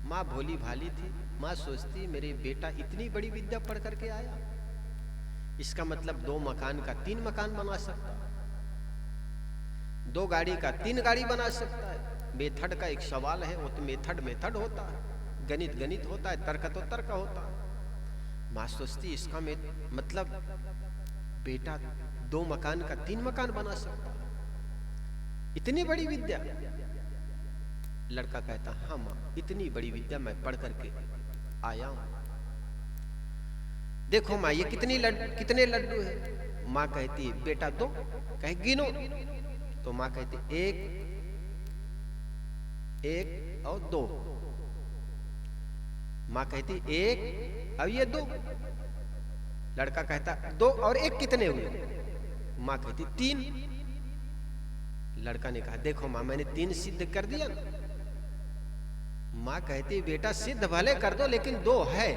माँ भोली भाली थी। माँ सोचती मेरे बेटा इतनी बड़ी विद्या पढ़ करके आया, इसका मतलब 2 मकान का 3 मकान बना सकता है, 2 गाड़ी का 3 गाड़ी बना सकता है। मेथड का एक सवाल है, वो तो मेथड होता है, गणित होता है, तर्क होता है। माँ सोचती इसका मतलब बेटा 2 मकान का 3 मकान बना सकता है, इतनी बड़ी विद्या। लड़का कहता हाँ माँ इतनी बड़ी विद्या मैं पढ़ करके आया हूं। देखो माँ ये कितने लड्डू है। माँ कहती है बेटा 2। कहे गिनो। तो माँ कहती 1 और 2। माँ कहती 1 अब ये 2। लड़का कहता 2 और 1 कितने हुए। माँ कहती 3। लड़का ने कहा देखो माँ मैंने 3 सिद्ध कर दिया ना। माँ कहती बेटा सिद्ध भले कर दो लेकिन 2 है।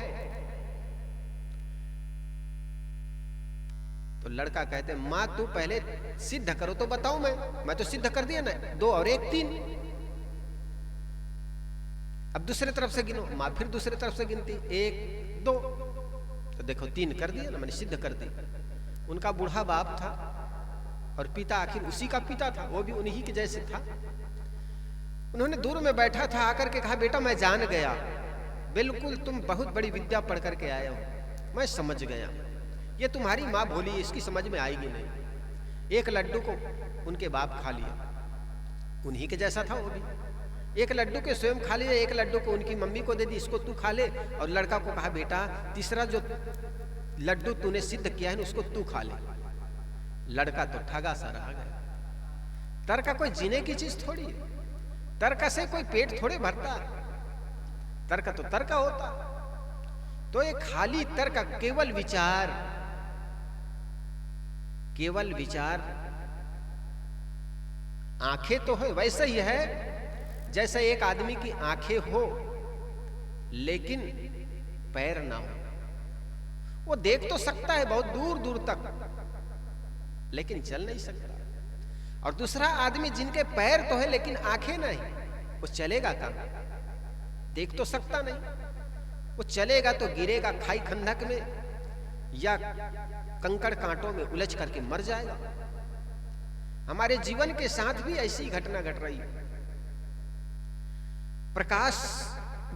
तो लड़का कहते माँ तू पहले सिद्ध करो तो बताऊं मैं तो सिद्ध कर दिया ना, 2 और 1 3। अब दूसरे तरफ से गिनो। माँ फिर दूसरे तरफ से गिनती 1 2। तो देखो 3 कर दिया ना, मैंने सिद्ध कर दी। उनका बूढ़ा बाप था और पिता आखिर उसी का पिता था, वो भी उन्हीं के जैसे था। उन्होंने दूर में बैठा था, आकर के कहा बेटा मैं जान गया, बिल्कुल तुम बहुत बड़ी विद्या पढ़ करके आए हो, मैं समझ गया। ये तुम्हारी माँ भोली है, इसकी समझ में आएगी नहीं। 1 लड्डू को उनके बाप खा लिया, उन्हीं के जैसा था वो भी। 1 लड्डू के स्वयं खा लिया, 1 लड्डू को उनकी मम्मी को दे दी, इसको तू खा ले। और लड़का को कहा बेटा तीसरा जो लड्डू तूने सिद्ध किया है ना उसको तू खा ले। लड़का तो ठगा सा रह गया। तर्क कोई जीने की चीज थोड़ी है, तर्क से कोई पेट थोड़े भरता है। तर्क तो तर्क होता। तो ये खाली तर्क, केवल विचार, आंखें तो है, वैसे ही है जैसे एक आदमी की आंखें हो लेकिन पैर ना हो। वो देख तो सकता है बहुत दूर दूर तक लेकिन चल नहीं सकता। और दूसरा आदमी जिनके पैर तो है लेकिन आंखें नहीं, वो चलेगा कहां। देख तो सकता नहीं, वो चलेगा तो गिरेगा खाई खंडक में या कंकड़ कांटों में उलझ करके मर जाएगा। हमारे जीवन के साथ भी ऐसी घटना घट रही है। प्रकाश,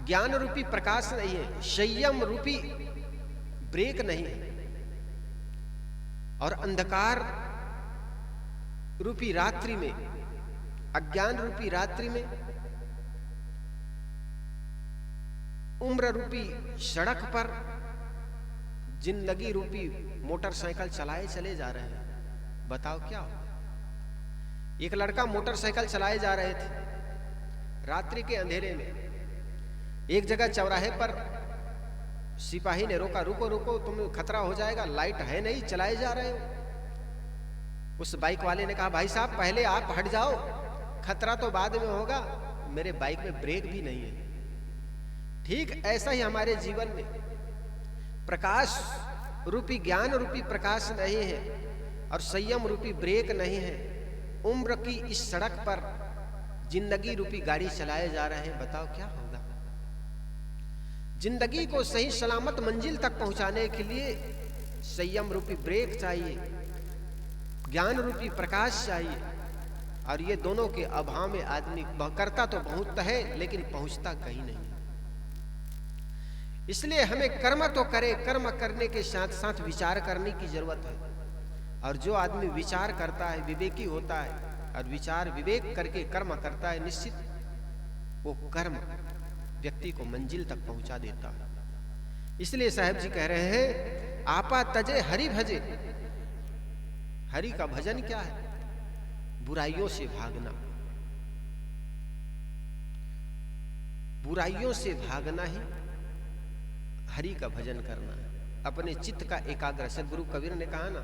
ज्ञान रूपी प्रकाश नहीं है, संयम रूपी ब्रेक नहीं है, और अंधकार रूपी रात्रि में, अज्ञान रूपी रात्रि में उम्र रूपी सड़क पर जिंदगी रूपी मोटरसाइकिल चलाए चले जा रहे हैं। बताओ क्या हो। एक लड़का मोटरसाइकिल चलाए जा रहे थे रात्रि के अंधेरे में। एक जगह चौराहे पर सिपाही ने रोका, रुको रुको, तुम खतरा हो जाएगा, लाइट है नहीं, चलाए जा रहे हो। उस बाइक वाले ने कहा, भाई साहब पहले आप हट जाओ, खतरा तो बाद में होगा, मेरे बाइक में ब्रेक भी नहीं है। ठीक ऐसा ही हमारे जीवन में प्रकाश रूपी, ज्ञान रूपी प्रकाश नहीं है और संयम रूपी ब्रेक नहीं है। उम्र की इस सड़क पर जिंदगी रूपी गाड़ी चलाए जा रहे हैं। बताओ क्या होगा। जिंदगी को सही सलामत मंजिल तक पहुंचाने के लिए संयम रूपी ब्रेक चाहिए, ज्ञान रूपी प्रकाश चाहिए, और ये दोनों के अभाव में आदमी करता तो बहुत है लेकिन पहुंचता कहीं नहीं। इसलिए हमें कर्म तो करे, कर्म करने के साथ साथ विचार करने की जरूरत है। और जो आदमी विचार करता है, विवेकी होता है और विचार विवेक करके कर्म करता है, निश्चित वो कर्म व्यक्ति को मंजिल तक पहुंचा देता है। इसलिए साहब जी कह रहे हैं, आपा तजे हरि भजे। हरि का भजन क्या है? बुराइयों से भागना। बुराइयों से भागना ही हरि का भजन करना है। अपने चित्त का एकाग्र। सदगुरु कबीर ने कहा ना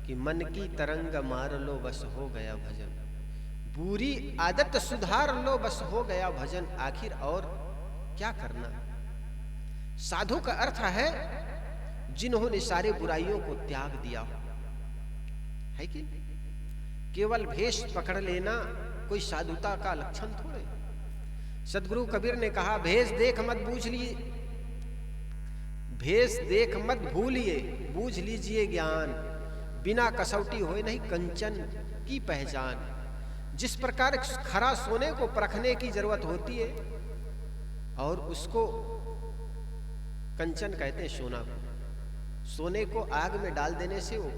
कि मन की तरंग मार लो बस हो गया भजन, बुरी आदत सुधार लो बस हो गया भजन। आखिर और क्या करना। साधु का अर्थ है जिन्होंने सारे बुराइयों को त्याग दिया हो, है कि केवल भेष पकड़ लेना कोई साधुता का लक्षण थोड़े। सदगुरु कबीर ने कहा, भेष देख मत बूझ लिए, भेष देख मत भूलिए, बूझ लीजिए ज्ञान। बिना कसौटी होए नहीं कंचन की पहचान। जिस प्रकार खरा सोने को परखने की जरूरत होती है और उसको कंचन कहते हैं सोना को। सोने को आग में डाल देने से वो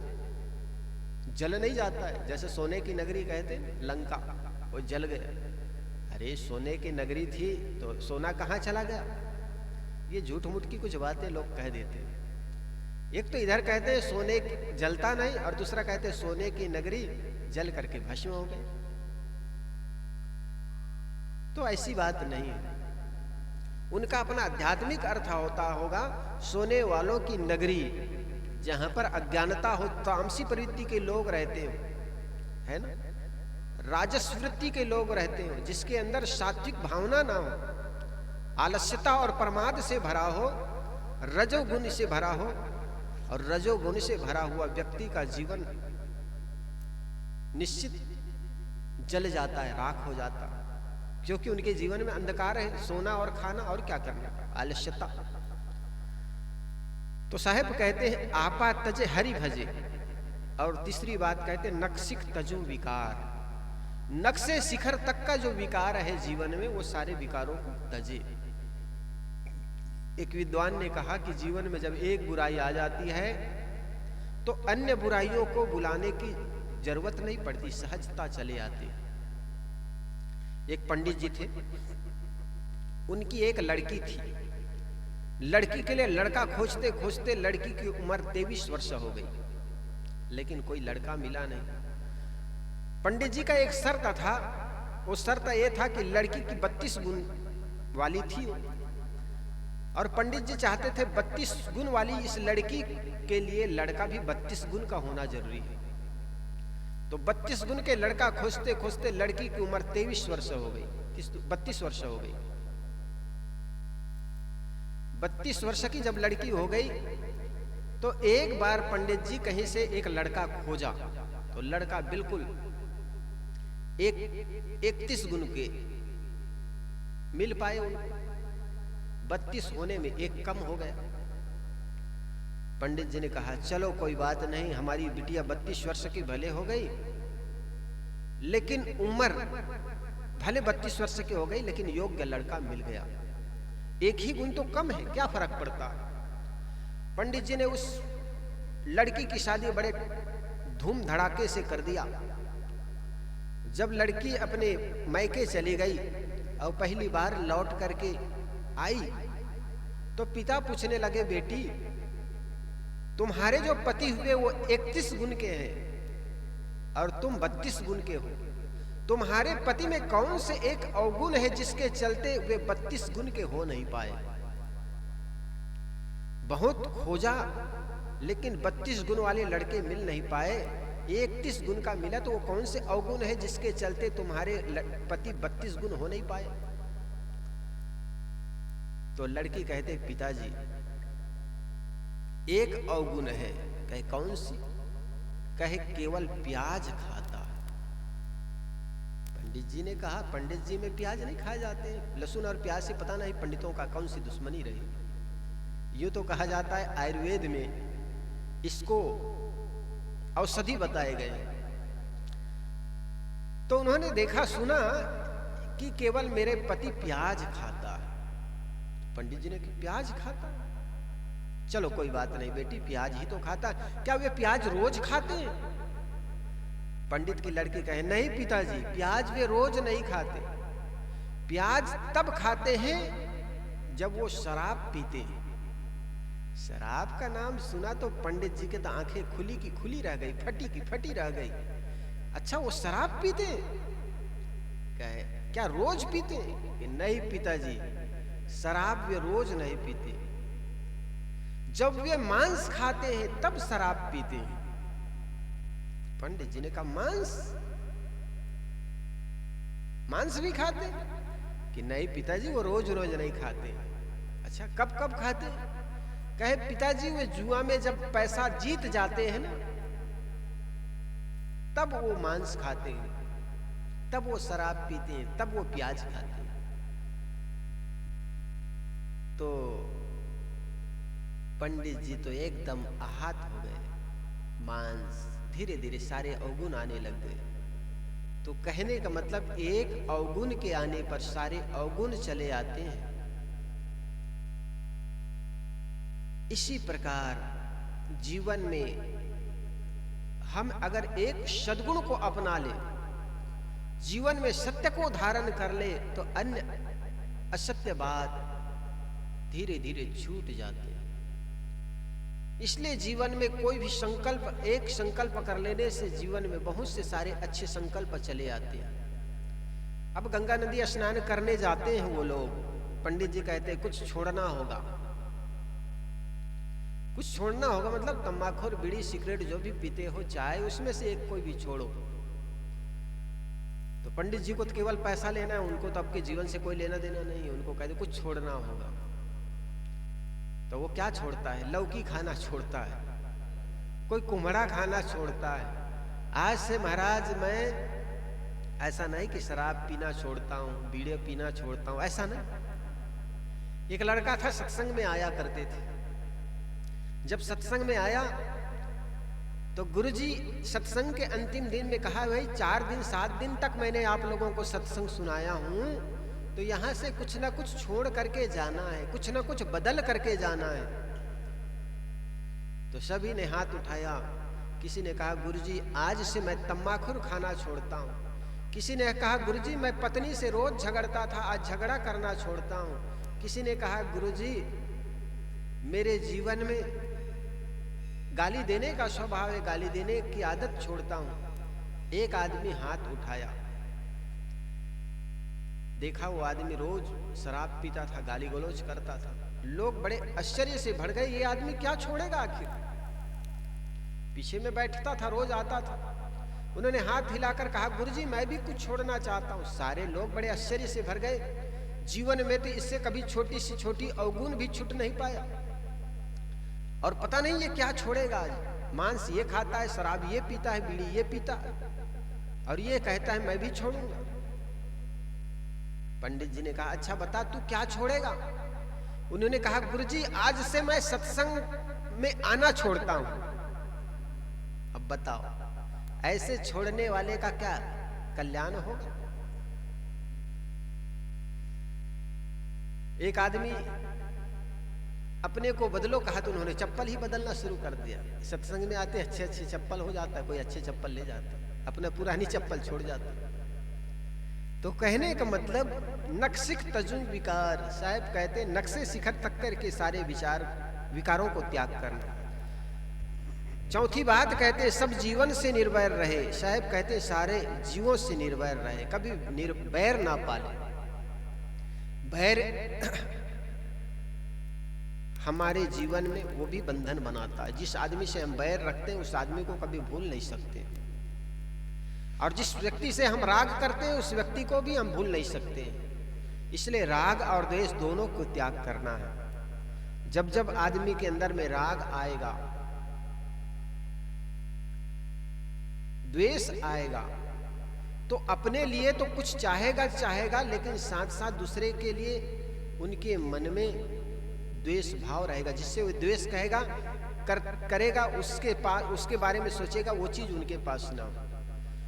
जल नहीं जाता है। जैसे सोने की नगरी कहते हैं लंका, वो जल गया। अरे सोने की नगरी थी तो सोना कहाँ चला गया? ये झूठ मूठ की कुछ बातें लोग कह देते हैं। एक तो इधर कहते हैं सोने जलता नहीं और दूसरा कहते हैं सोने की नगरी जल करके भस्म हो गई। तो ऐसी बात नहीं है। उनका अपना आध्यात्मिक अर्थ होता होगा सोने वालों की नगरी, जहां पर अज्ञानता हो, तामसी प्रवृत्ति के लोग रहते हो, है ना, राजस वृत्ति के लोग रहते हो, जिसके अंदर सात्विक भावना ना हो, आलस्यता और प्रमाद से भरा हो, रजोगुण से भरा हो। और रजोगुण से भरा हुआ व्यक्ति का जीवन निश्चित जल जाता है, राख हो जाता है, क्योंकि उनके जीवन में अंधकार है, सोना और खाना और क्या करना, आलस्यता। तो साहेब कहते हैं आपा तजे हरि भजे। और तीसरी बात कहते हैं नक्सिक तजु विकार। नक से शिखर तक का जो विकार है जीवन में, वो सारे विकारों को तजे। एक विद्वान ने कहा कि जीवन में जब एक बुराई आ जाती है तो अन्य बुराइयों को बुलाने की जरूरत नहीं पड़ती, सहजता चले आती। एक पंडित जी थे, उनकी एक लड़की थी। लड़की के लिए लड़का खोजते खोजते लड़की की उम्र 23 वर्ष हो गई, लेकिन कोई लड़का मिला नहीं। पंडित जी का एक शर्त था, वो शर्त ये था कि लड़की की 32 गुण वाली थी और पंडित जी चाहते थे 32 गुण वाली इस लड़की के लिए लड़का भी 32 गुण का होना जरूरी है। तो 32 गुण के लड़का खोजते खोजते लड़की की उम्र 23 वर्ष हो गई, 32 वर्ष हो गई। 32 वर्ष की जब लड़की हो गई तो एक बार पंडित जी कहीं से एक लड़का खोजा, तो लड़का बिल्कुल 31 गुण के मिल पाए उनको। 32 होने में एक कम हो गया। पंडित जी ने कहा चलो कोई बात नहीं, हमारी बिटिया 32 वर्ष की भले हो गई, लेकिन उम्र भले 32 वर्ष की हो गई, लेकिन योग्य लड़का मिल गया। एक ही गुण तो कम है, क्या फर्क पड़ता। पंडित जी ने उस लड़की की शादी बड़े धूम धड़ाके से कर दिया। जब लड़की अपने मायके चली गई और पहली बार लौट करके आई तो पिता पूछने लगे, बेटी तुम्हारे जो पति हुए वो 31 गुण के हैं और तुम 32 गुण के हो। तुम्हारे पति में कौन से एक अवगुण है जिसके चलते वे 32 गुण के हो नहीं पाए? बहुत खोजा लेकिन 32 गुण वाले लड़के मिल नहीं पाए। 31 गुण का मिला, तो वो कौन से अवगुण है जिसके चलते तुम्हारे पति 32 गुण हो नहीं पाए? तो लड़की कहते, पिताजी एक अवगुण है। कहे कौन सी? कहे केवल प्याज खाता। पंडित जी ने कहा, पंडित जी में प्याज नहीं खाए जाते? लहसुन और प्याज से पता नहीं पंडितों का कौन सी दुश्मनी रही। यूं तो कहा जाता है आयुर्वेद में इसको औषधि बताए गए। तो उन्होंने देखा सुना कि केवल मेरे पति प्याज खाता है। पंडित जी ने कहा प्याज खाता? चलो कोई बात नहीं बेटी, प्याज ही तो खाता। क्या वे प्याज रोज खाते हैं? पंडित की लड़की कहे, नहीं पिताजी, प्याज वे रोज नहीं खाते। प्याज तब खाते हैं जब वो शराब पीते हैं। शराब का नाम सुना तो पंडित जी के तो आंखें खुली की खुली रह गई, फटी की फटी रह गई। अच्छा, वो शराब पीते हैं? कहे क्या रोज पीते हैं? कि नहीं पिताजी, शराब वे रोज नहीं पीते। जब वे मांस खाते हैं तब शराब पीते हैं। पंडित जी ने कहा मांस? मांस भी खाते? कि नहीं पिताजी, वो रोज रोज नहीं खाते। अच्छा, कब कब खाते? कहे पिताजी, वे जुआ में जब पैसा जीत जाते हैं ना, तब वो मांस खाते हैं, तब वो शराब पीते हैं, तब वो प्याज खाते हैं। तो पंडित जी तो एकदम आहत हो गए। मांस धीरे धीरे सारे अवगुण आने लग गए। तो कहने का मतलब एक अवगुण के आने पर सारे अवगुण चले आते हैं। इसी प्रकार जीवन में हम अगर एक सद्गुण को अपना ले, जीवन में सत्य को धारण कर ले, तो अन्य असत्य बात धीरे धीरे छूट जाते हैं। इसलिए जीवन में कोई भी संकल्प, एक संकल्प कर लेने से जीवन में बहुत से सारे अच्छे संकल्प चले आते हैं। अब गंगा नदी स्नान करने जाते हैं वो लोग, पंडित जी कहते हैं कुछ छोड़ना होगा। कुछ छोड़ना होगा मतलब तंबाकू, बीड़ी, सिगरेट जो भी पीते हो, चाय, उसमें से एक कोई भी छोड़ो। तो पंडित जी को तो केवल पैसा लेना है, उनको तो आपके जीवन से कोई लेना देना नहीं है। उनको कहते कुछ छोड़ना होगा। तो वो क्या छोड़ता है? लौकी खाना छोड़ता है, कोई कुम्हड़ा खाना छोड़ता है। आज से महाराज मैं ऐसा नहीं कि शराब पीना छोड़ता हूँ, बीड़े पीना छोड़ता हूँ, ऐसा नहीं। एक लड़का था, सत्संग में आया करते थे। जब सत्संग में आया तो गुरुजी सत्संग के अंतिम दिन में कहा, भाई 4 दिन 7 दिन तक मैंने आप लोगों को सत्संग सुनाया हूँ, तो यहाँ से कुछ ना कुछ छोड़ करके जाना है, कुछ ना कुछ बदल करके जाना है। तो सभी ने हाथ उठाया। किसी ने कहा गुरुजी आज से मैं तंबाकू खाना छोड़ता हूँ। किसी ने कहा गुरुजी मैं पत्नी से रोज झगड़ता था, आज झगड़ा करना छोड़ता हूँ। किसी ने कहा गुरुजी मेरे जीवन में गाली देने का स्वभाव है, गाली देने की आदत छोड़ता हूँ। एक आदमी हाथ उठाया, देखा वो आदमी रोज शराब पीता था, गाली गलौज करता था। लोग बड़े आश्चर्य से भर गए, ये आदमी क्या छोड़ेगा आखिर? पीछे में बैठता था, रोज आता था। उन्होंने हाथ हिलाकर कहा गुरुजी मैं भी कुछ छोड़ना चाहता हूँ। सारे लोग बड़े आश्चर्य से भर गए। जीवन में तो इससे कभी छोटी सी छोटी अवगुण भी छूट नहीं पाया, और पता नहीं ये क्या छोड़ेगा। आज मांस ये खाता है, शराब ये पीता है, बीड़ी ये पीता है, और ये कहता है मैं भी छोड़ूंगा। पंडित जी ने कहा अच्छा बता तू क्या छोड़ेगा? उन्होंने कहा गुरुजी आज से मैं सत्संग में आना छोड़ता हूं। अब बताओ ऐसे छोड़ने वाले का क्या कल्याण होगा? एक आदमी अपने को बदलो कहा तो उन्होंने चप्पल ही बदलना शुरू कर दिया। सत्संग में आते अच्छे अच्छे चप्पल हो जाता है, कोई अच्छे चप्पल ले जाता है, अपना पुरानी चप्पल छोड़ जाता है। तो कहने का मतलब नक्सिक तजुन विकार, साहब कहते हैं नक्शे शिखर तक करके सारे विकारों को त्याग करना। चौथी बात कहते हैं सब जीवन से निर्वैर रहे, साहब कहते हैं सारे जीवों से निर्वैर रहे, कभी बैर ना पाले। बैर हमारे जीवन में वो भी बंधन बनाता है। जिस आदमी से हम बैर रखते हैं उस आदमी को कभी भूल नहीं सकते, और जिस व्यक्ति से हम राग करते हैं उस व्यक्ति को भी हम भूल नहीं सकते। इसलिए राग और द्वेष दोनों को त्याग करना है। जब जब आदमी के अंदर में राग आएगा, द्वेष आएगा, तो अपने लिए तो कुछ चाहेगा, लेकिन साथ साथ दूसरे के लिए उनके मन में द्वेष भाव रहेगा, जिससे वो द्वेष करेगा, उसके बारे में सोचेगा वो चीज उनके पास ना हो।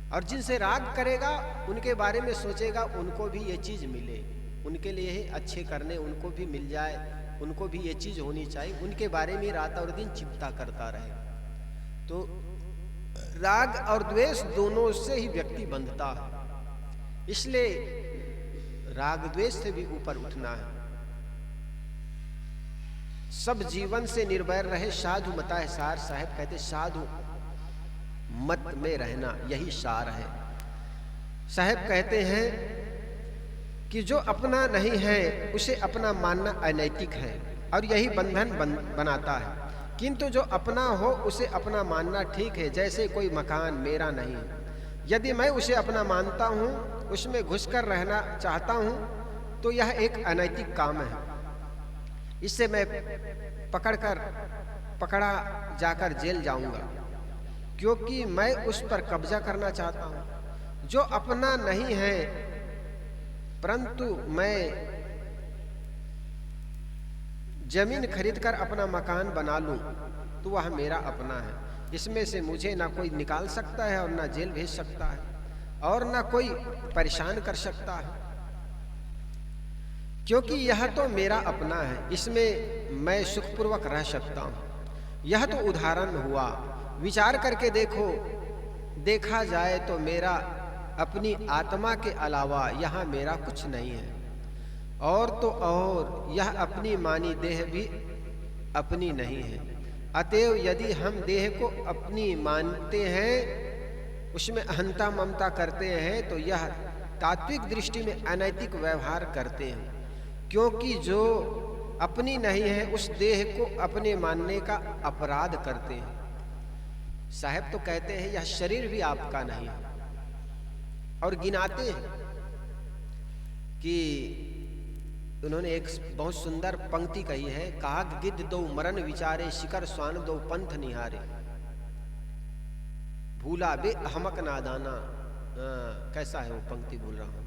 और जिनसे राग करेगा उनके बारे में सोचेगा उनको भी ये चीज मिले, उनके लिए ही अच्छे करने उनको भी मिल जाए, उनको भी ये चीज होनी चाहिए, उनके बारे में रात और दिन चिंता करता रहे। तो राग और द्वेष दोनों से ही व्यक्ति बंधता है। इसलिए राग द्वेष से भी ऊपर उठना है। सब जीवन से निर्भय रहे, साधु मता है सार, साहब कहते साधु मत में रहना यही सार है। साहब कहते हैं कि जो अपना नहीं है उसे अपना मानना अनैतिक है और यही बंधन बनाता है, किंतु जो अपना हो उसे अपना मानना ठीक है। जैसे कोई मकान मेरा नहीं है, यदि मैं उसे अपना मानता हूँ, उसमें घुसकर रहना चाहता हूँ, तो यह एक अनैतिक काम है। इससे मैं पकड़ा जाकर जेल जाऊंगा, क्योंकि मैं उस पर कब्जा करना चाहता हूं। जो अपना नहीं है परंतु मैं जमीन खरीदकर अपना मकान बना लूं, तो वह मेरा अपना है। इसमें से मुझे ना कोई निकाल सकता है और ना जेल भेज सकता है और ना कोई परेशान कर सकता है, क्योंकि यह तो मेरा अपना है, इसमें मैं सुखपूर्वक रह सकता हूं। यह तो उदाहरण हुआ। विचार करके देखा जाए तो मेरा अपनी आत्मा के अलावा यहाँ मेरा कुछ नहीं है, और तो और यह अपनी मानी देह भी अपनी नहीं है। अतएव यदि हम देह को अपनी मानते हैं, उसमें अहंता ममता करते हैं, तो यह तात्विक दृष्टि में अनैतिक व्यवहार करते हैं, क्योंकि जो अपनी नहीं है उस देह को अपने मानने का अपराध करते हैं। साहब तो कहते हैं यह शरीर भी आपका नहीं है, और गिनाते हैं कि उन्होंने एक बहुत सुंदर पंक्ति कही है, काग गिद्ध दो मरण विचारे, शिकर स्वान दो पंथ निहारे, भूला बे अहमक नादाना। कैसा है वो पंक्ति, भूल रहा हूं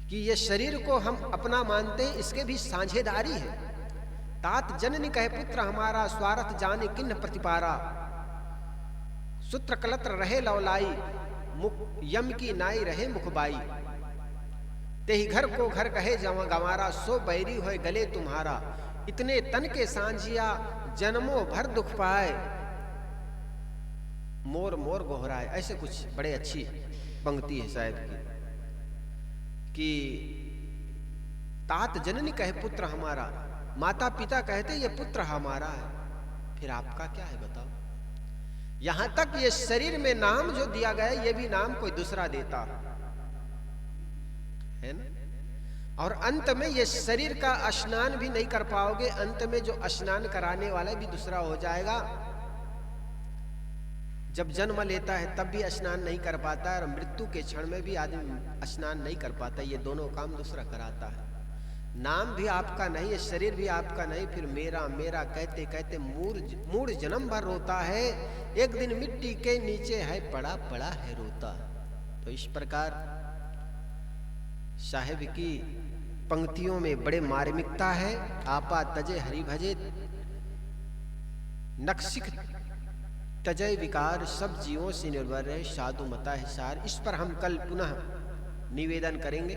कि ये शरीर को हम अपना मानते हैं, इसके भी साझेदारी है। तात जननी कहे पुत्र हमारा, स्वार्थ जाने किन्न प्रतिपारा, सूत्र कलत्र रहे लवलाई, मुख यम की नाई रहे मुखबाई, तेहि घर को घर कहे गंवारा, सो बैरी होए गले तुम्हारा, इतने तन के सांझिया जन्मों भर दुख पाए, मोर मोर गोहराए। ऐसे कुछ बड़े अच्छी पंक्ति है शायद कि तात जननी कहे पुत्र हमारा, माता पिता कहते ये पुत्र हमारा है, फिर आपका क्या है बताओ। यहां तक ये शरीर में नाम जो दिया गया ये भी नाम कोई दूसरा देता है ना। और अंत में ये शरीर का स्नान भी नहीं कर पाओगे, अंत में जो स्नान कराने वाला भी दूसरा हो जाएगा। जब जन्म लेता है तब भी स्नान नहीं कर पाता है, और मृत्यु के क्षण में भी आदमी स्नान नहीं कर पाता, ये दोनों काम दूसरा कराता है। नाम भी आपका नहीं है, शरीर भी आपका नहीं, फिर मेरा मेरा कहते कहते मूढ़ जन्म भर रोता है, एक दिन मिट्टी के नीचे है पड़ा पड़ा है रोता। तो इस प्रकार साहिब की पंक्तियों में बड़े मार्मिकता है। आपा तजे हरि भजे, नक्सिक तजय विकार, सब जीवों से निर्भर है, साधु मता है सार। इस पर हम कल पुनः निवेदन करेंगे।